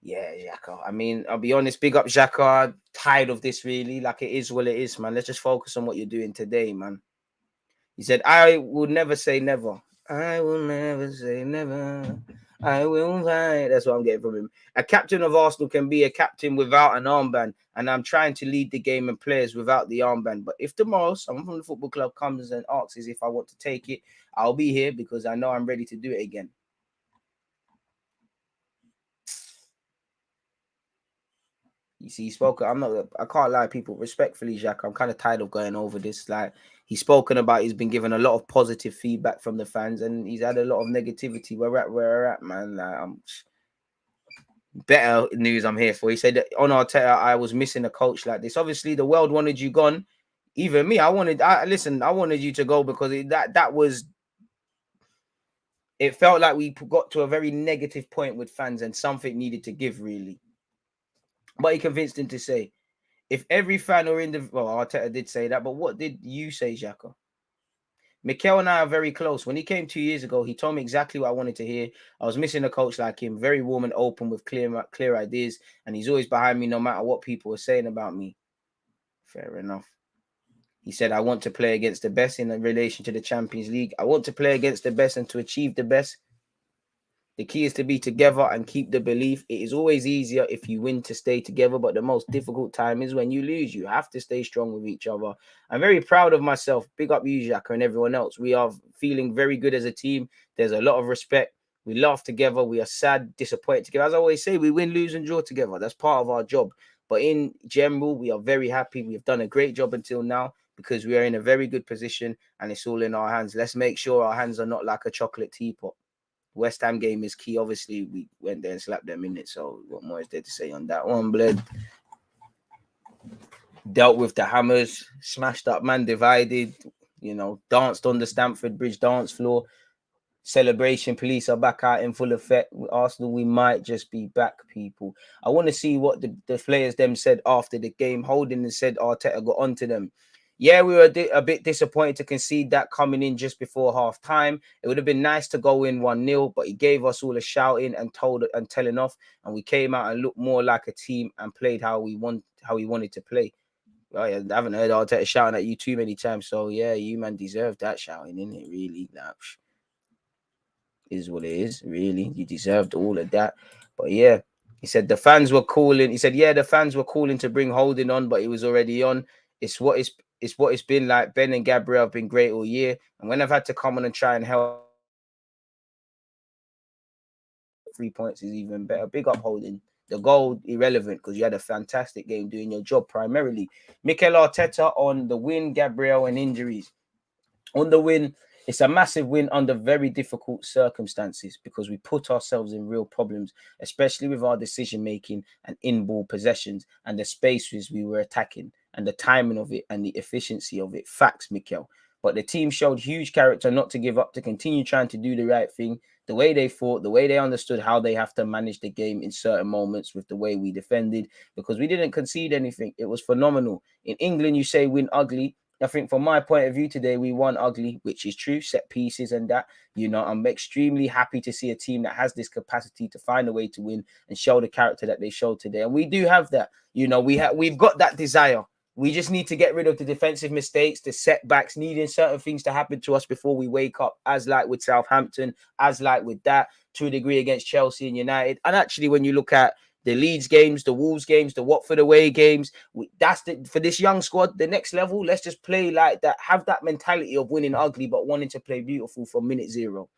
Yeah, XHAKA. I mean, I'll be honest, big up XHAKA. Tired of this, really. Like, it is what it is, man. Let's just focus on what you're doing today, man. He said, I will never say never. I will never say never. I will fight. That's what I'm getting from him. A captain of Arsenal can be a captain without an armband, and I'm trying to lead the game and players without the armband. But if tomorrow someone from the football club comes and asks if I want to take it, I'll be here because I know I'm ready to do it again. You see, he spoke. I can't lie, people. Respectfully, Jacques, I'm kind of tired of going over this. Like, he's spoken about, he's been given a lot of positive feedback from the fans, and he's had a lot of negativity. Where we're at, man. Like, better news I'm here for. He said that on ARTETA, I was missing a coach like this. Obviously, the world wanted you gone. Even me, I wanted you to go because that was. It felt like we got to a very negative point with fans, and something needed to give, really. But he convinced him to say, if every fan or Arteta did say that, but what did you say, Xhaka? MIKEL and I are very close. When he came 2 years ago, he told me exactly what I wanted to hear. I was missing a coach like him, very warm and open with clear ideas, and he's always behind me no matter what people are saying about me. Fair enough. He said, I want to play against the best in relation to the Champions League. I want to play against the best and to achieve the best. The key is to be together and keep the belief. It is always easier if you win to stay together, but the most difficult time is when you lose. You have to stay strong with each other. I'm very proud of myself. Big up you, XHAKA, and everyone else. We are feeling very good as a team. There's a lot of respect. We laugh together. We are sad, disappointed together. As I always say, we win, lose, and draw together. That's part of our job. But in general, we are very happy. We've done a great job until now because we are in a very good position and it's all in our hands. Let's make sure our hands are not like a chocolate teapot. West Ham game is key. Obviously, we went there and slapped them in it. So what more is there to say on that one, blood? Dealt with the hammers, smashed up, man divided, danced on the Stamford Bridge dance floor. Celebration police are back out in full effect. With Arsenal, we might just be back, people. I want to see what the players them said after the game. Holding and said Arteta got onto them. Yeah, we were a bit disappointed to concede that coming in just before half time. It would have been nice to go in 1-0, but he gave us all a shouting and telling off, and we came out and looked more like a team and played how we wanted to play. Well, yeah, I haven't heard Arteta shouting at you too many times, so yeah, you man deserve that shouting, innit? Really, that is what it is. Really, you deserved all of that. But yeah, he said the fans were calling. He said, yeah, the fans were calling to bring Holding on, but he was already on. It's what it's been like. Ben and Gabriel have been great all year, and when I've had to come on and try and help, 3 points is even better. Big up Holding. The goal irrelevant because you had a fantastic game doing your job primarily. MIKEL Arteta on the win, Gabriel and injuries. On the win, it's a massive win under very difficult circumstances because we put ourselves in real problems, especially with our decision making and in-ball possessions and the spaces we were attacking and the timing of it and the efficiency of it. Facts, MIKEL. But the team showed huge character not to give up, to continue trying to do the right thing, the way they fought, the way they understood how they have to manage the game in certain moments with the way we defended, because we didn't concede anything. It was phenomenal. In England, you say win ugly. I think from my point of view today, we won ugly, which is true, set pieces and that. I'm extremely happy to see a team that has this capacity to find a way to win and show the character that they showed today. And we do have that. We've got that desire. We just need to get rid of the defensive mistakes, the setbacks, needing certain things to happen to us before we wake up, as like with Southampton, as like with that, to a degree against Chelsea and United. And actually, when you look at the Leeds games, the Wolves games, the Watford away games, for this young squad, the next level, let's just play like that. Have that mentality of winning ugly, but wanting to play beautiful from minute zero.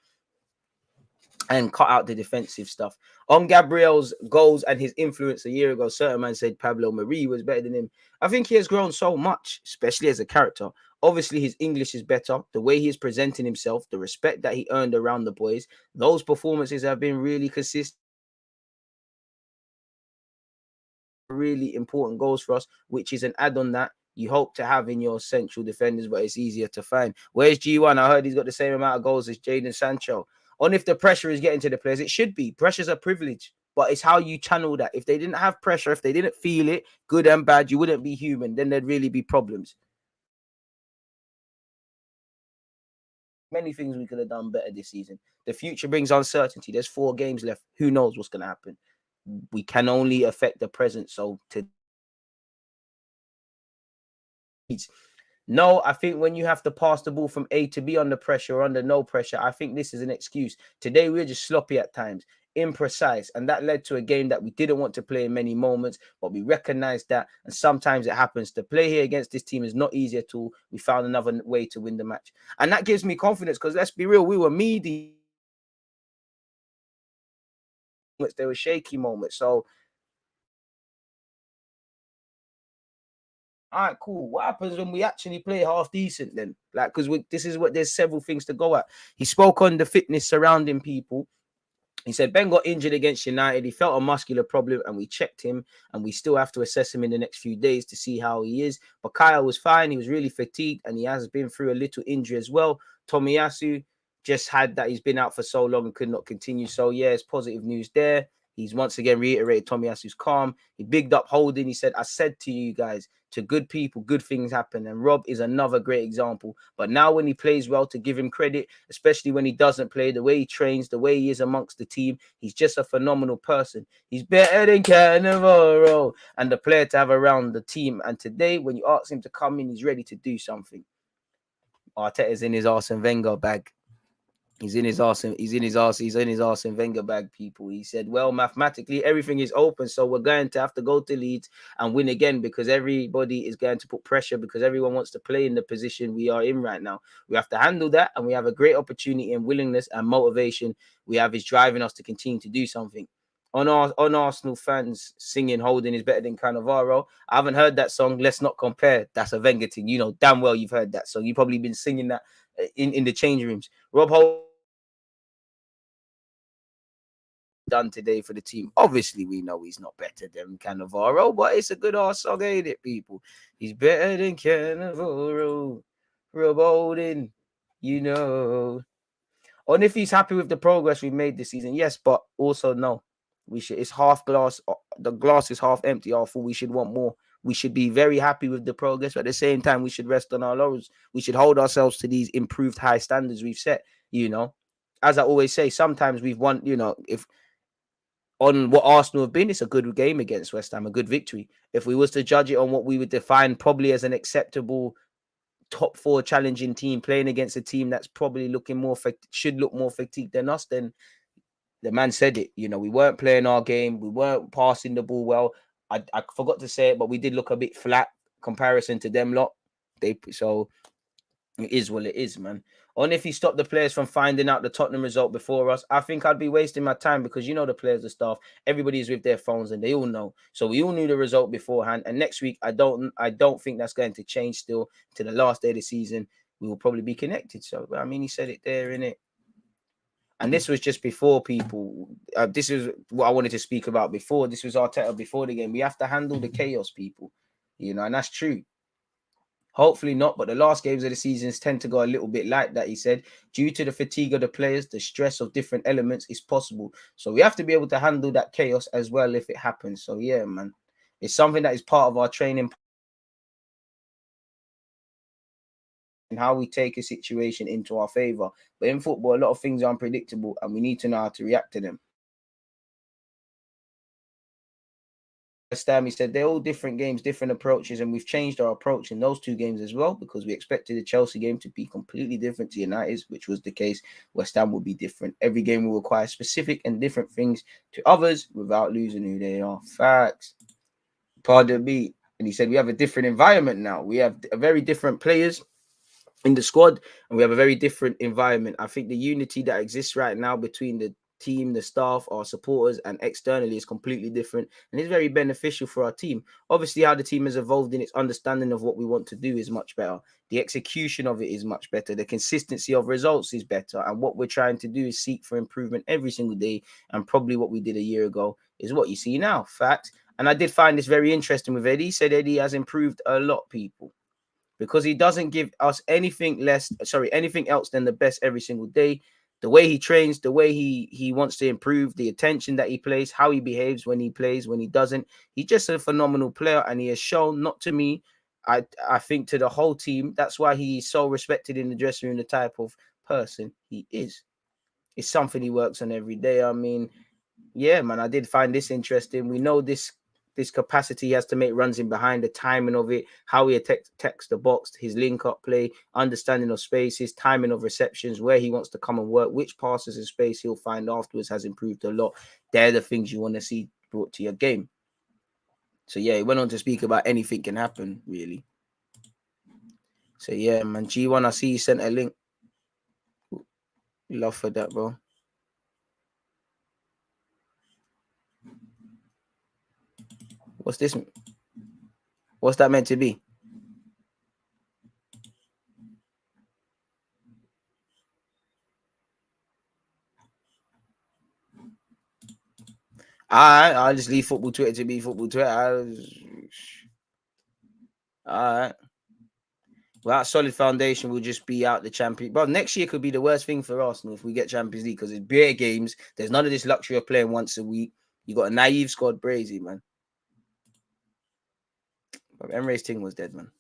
And cut out the defensive stuff. On Gabriel's goals and his influence a year ago, certain man said Pablo Mari was better than him. I think he has grown so much, especially as a character. Obviously, his English is better. The way he is presenting himself, the respect that he earned around the boys, those performances have been really consistent. Really important goals for us, which is an add-on that you hope to have in your central defenders, but it's easier to find. Where's G1? I heard he's got the same amount of goals as Jadon Sancho. On if the pressure is getting to the players, it should be. Pressure's a privilege, but it's how you channel that. If they didn't have pressure, if they didn't feel it, good and bad, you wouldn't be human. Then there'd really be problems. Many things we could have done better this season. The future brings uncertainty. There's 4 games left. Who knows what's going to happen? We can only affect the present. So no, I think when you have to pass the ball from A to B under pressure or under no pressure, I think this is an excuse. Today, we're just sloppy at times, imprecise, and that led to a game that we didn't want to play in many moments, but we recognized that, and sometimes it happens. To play here against this team is not easy at all. We found another way to win the match, and that gives me confidence because let's be real, we were meaty. There were shaky moments, so all right, cool. What happens when we actually play half decent then? Like, because there's several things to go at. He spoke on the fitness surrounding people. He said Ben got injured against United. He felt a muscular problem and we checked him and we still have to assess him in the next few days to see how he is. But Kyle was fine. He was really fatigued and he has been through a little injury as well. Tomiyasu just had that. He's been out for so long and could not continue. So, yeah, it's positive news there. He's once again reiterated Tomiyasu's calm. He bigged up Holding. He said, I said to you guys to good people, good things happen. And Rob is another great example. But now when he plays well, to give him credit, especially when he doesn't play, the way he trains, the way he is amongst the team, he's just a phenomenal person. He's better than Cannavaro. And the player to have around the team. And today, when you ask him to come in, he's ready to do something. Arteta's in his Arsene Wenger bag. He's in his Arsene Wenger bag, people. He said, well, mathematically, everything is open. So we're going to have to go to Leeds and win again, because everybody is going to put pressure, because everyone wants to play in the position we are in right now. We have to handle that. And we have a great opportunity and willingness and motivation we have is driving us to continue to do something. On Arsenal fans singing Holding is better than Cannavaro. I haven't heard that song. Let's not compare. That's a Wenger thing. You know damn well you've heard that song. You've probably been singing that in the change rooms. Rob Holding done today for the team. Obviously, we know he's not better than Cannavaro, but it's a good ass song, ain't it, people? He's better than Cannavaro. Rob Holding, you know. And if he's happy with the progress we've made this season, yes, but also no. We should. It's half glass. The glass is half empty, half full. We should want more. We should be very happy with the progress, but at the same time, we should rest on our laurels. We should hold ourselves to these improved high standards we've set. You know, as I always say, sometimes we've won. You know, if on what Arsenal have been, it's a good game against West Ham, a good victory. If we was to judge it on what we would define probably as an acceptable top four challenging team playing against a team that's probably looking more should look more fatigued than us, then the man said it. You know, we weren't playing our game, we weren't passing the ball well. I forgot to say it, but we did look a bit flat comparison to them lot. So it is what it is, man. Only if he stopped the players from finding out the Tottenham result before us, I think I'd be wasting my time, because you know the players, the staff, everybody's with their phones and they all know. So we all knew the result beforehand. And next week, I don't think that's going to change still to the last day of the season. We will probably be connected. So I mean, he said it there, innit? And this was just before people. This is what I wanted to speak about before. This was Arteta before the game. We have to handle the chaos, people. You know, and that's true. Hopefully not, but the last games of the seasons tend to go a little bit like that, he said. Due to the fatigue of the players, the stress of different elements is possible. So we have to be able to handle that chaos as well if it happens. So yeah, man, it's something that is part of our training and how we take a situation into our favor. But in football, a lot of things are unpredictable and we need to know how to react to them. He said they're all different games, different approaches, and we've changed our approach in those two games as well, because we expected the Chelsea game to be completely different to United's, which was the case. West Ham will be different. Every game will require specific and different things to others without losing who they are. Facts. Pardon me. And he said we have a different environment now. We have very different players in the squad, and we have a very different environment. I think the unity that exists right now between the team, the staff, our supporters, and externally is completely different, and it's very beneficial for our team. Obviously, how the team has evolved in its understanding of what we want to do is much better. The execution of it is much better. The consistency of results is better, and what we're trying to do is seek for improvement every single day. And probably what we did a year ago is what you see now. Fact. And I did find this very interesting with Eddie. He said Eddie has improved a lot, people, because he doesn't give us anything else than the best every single day. The way he trains, the way he wants to improve, the attention that he plays, how he behaves when he plays, when he doesn't. He's just a phenomenal player, and he has shown, not to me, I think to the whole team. That's why he's so respected in the dressing room, the type of person he is. It's something he works on every day. I mean, yeah, man, I did find this interesting. We know this capacity he has to make runs in behind, the timing of it, how he attacks the box, his link-up play, understanding of spaces, timing of receptions, where he wants to come and work, which passes in space he'll find afterwards has improved a lot. They're the things you want to see brought to your game. So yeah, he went on to speak about anything can happen, really. So yeah, man, G1, I see you sent a link. Love for that, bro. What's this? What's that meant to be? I'll just leave football Twitter to be football Twitter. All right. Without solid foundation, we'll just be out the Champions. But next year could be the worst thing for Arsenal if we get Champions League, because it's bare games. There's none of this luxury of playing once a week. You got a naive squad, Brazy, man. Emre's thing was dead, man.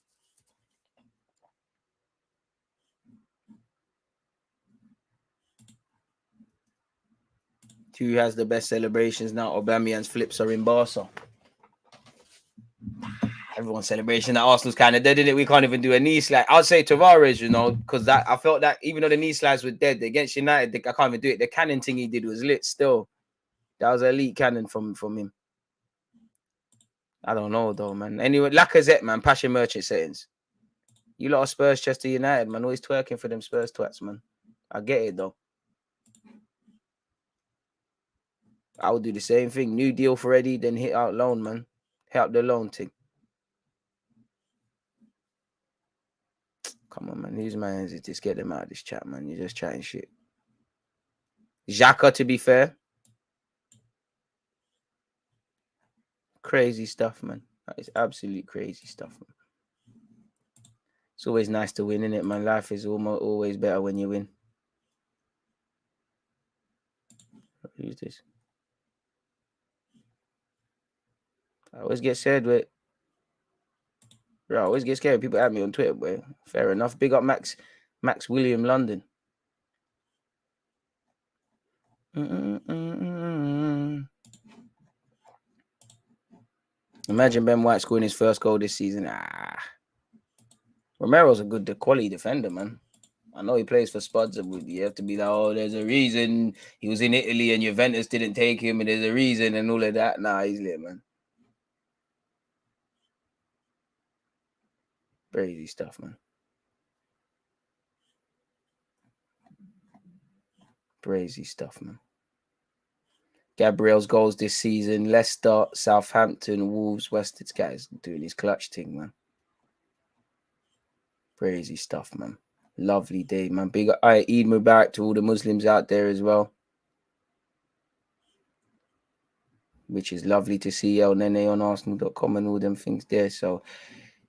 Who has the best celebrations now? Aubameyang's flips are in Barca. Everyone's celebration at Arsenal's kind of dead, isn't it? We can't even do a knee slide. I'd say Tavares, you know, because that I felt that even though the knee slides were dead against United, I can't even do it. The cannon thing he did was lit still. That was an elite cannon from him. I don't know though, man. Anyway, Lacazette, man, passion merchant settings. You lot of Spurs, Chester United, man. Always twerking for them Spurs twats, man. I get it though. I would do the same thing. New deal for Eddie, then hit out loan, man. Hit out the loan thing. Come on, man. Whose man is it? Just get them out of this chat, man. You're just chatting shit. XHAKA, to be fair. Crazy stuff, man. That is absolute crazy stuff, man. It's always nice to win, isn't it, man? Life is always better when you win. Who's this? I always get scared with. Bro, I always get scared. People at me on Twitter, boy. Fair enough. Big up Max William London. Imagine Ben White scoring his first goal this season. Romero's a good quality defender, man. I know he plays for Spuds, but you have to be like, oh, there's a reason he was in Italy and Juventus didn't take him, and there's a reason and all of that. Nah, he's lit, man. Crazy stuff, man. Crazy stuff, man. Gabriel's goals this season. Leicester, Southampton, Wolves, West. This guy's doing his clutch thing, man. Crazy stuff, man. Lovely day, man. Big Eid Mubarak to all the Muslims out there as well. Which is lovely to see El Nene on Arsenal.com and all them things there. So,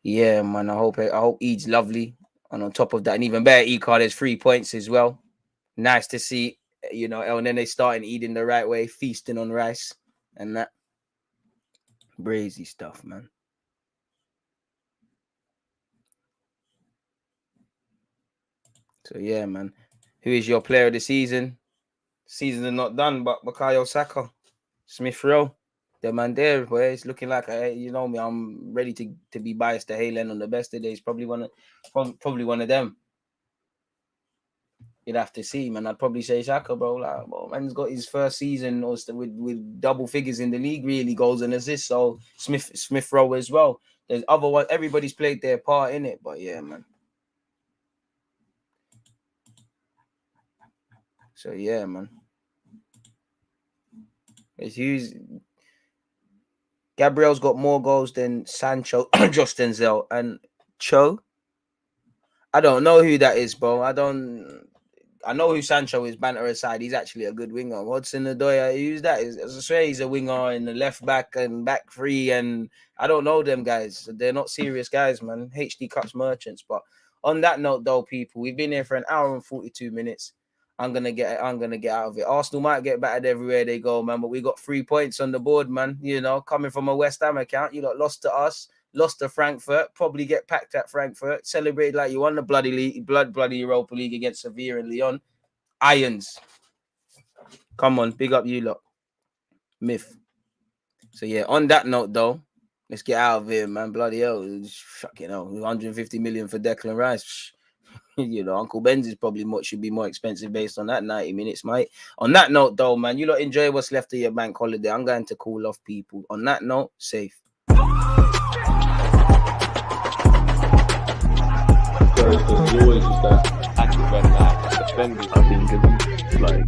yeah, man, I hope Eid's lovely. And on top of that, and even better, Eid card, there's 3 points as well. Nice to see, you know, El Nene starting eating the right way, feasting on rice and that. Crazy stuff, man. So, yeah, man. Who is your player of the season? Seasons are not done, but Bukayo Saka, Smith Rowe, the man there, boy. It's looking like, you know me, I'm ready to be biased to Haaland on the best of days. Probably one of them. You'd have to see, man. I'd probably say Xhaka, bro. Like, well, man's got his first season with double figures in the league, really, goals and assists. So Smith Rowe as well. There's other one. Everybody's played their part in it, but yeah, man. So yeah, man. It's huge. Gabriel's got more goals than Sancho, Josh Denzel, and Cho. I don't know who that is, bro. I know who Sancho is, banter aside. He's actually a good winger. Hudson-Odoi, who's that? As I say, he's a winger in the left back and back three, and I don't know them guys. They're not serious guys, man. HD Cups merchants. But on that note, though, people, we've been here for an hour and 42 minutes. I'm gonna get out of it. Arsenal might get battered everywhere they go, man. But we got 3 points on the board, man. You know, coming from a West Ham account, you lot lost to us. Lost to Frankfurt, probably get packed at Frankfurt. Celebrate like you won the bloody Europa League against Sevilla and Lyon. Irons. Come on, big up you lot. Myth. So yeah, on that note though, let's get out of here, man. Bloody hell. Fucking hell. 150 million for Declan Rice. You know, Uncle Ben's is probably should be more expensive based on that 90 minutes, mate. On that note though, man, you lot enjoy what's left of your bank holiday. I'm going to call off people. On that note, safe. There's always just that active red flag. I think like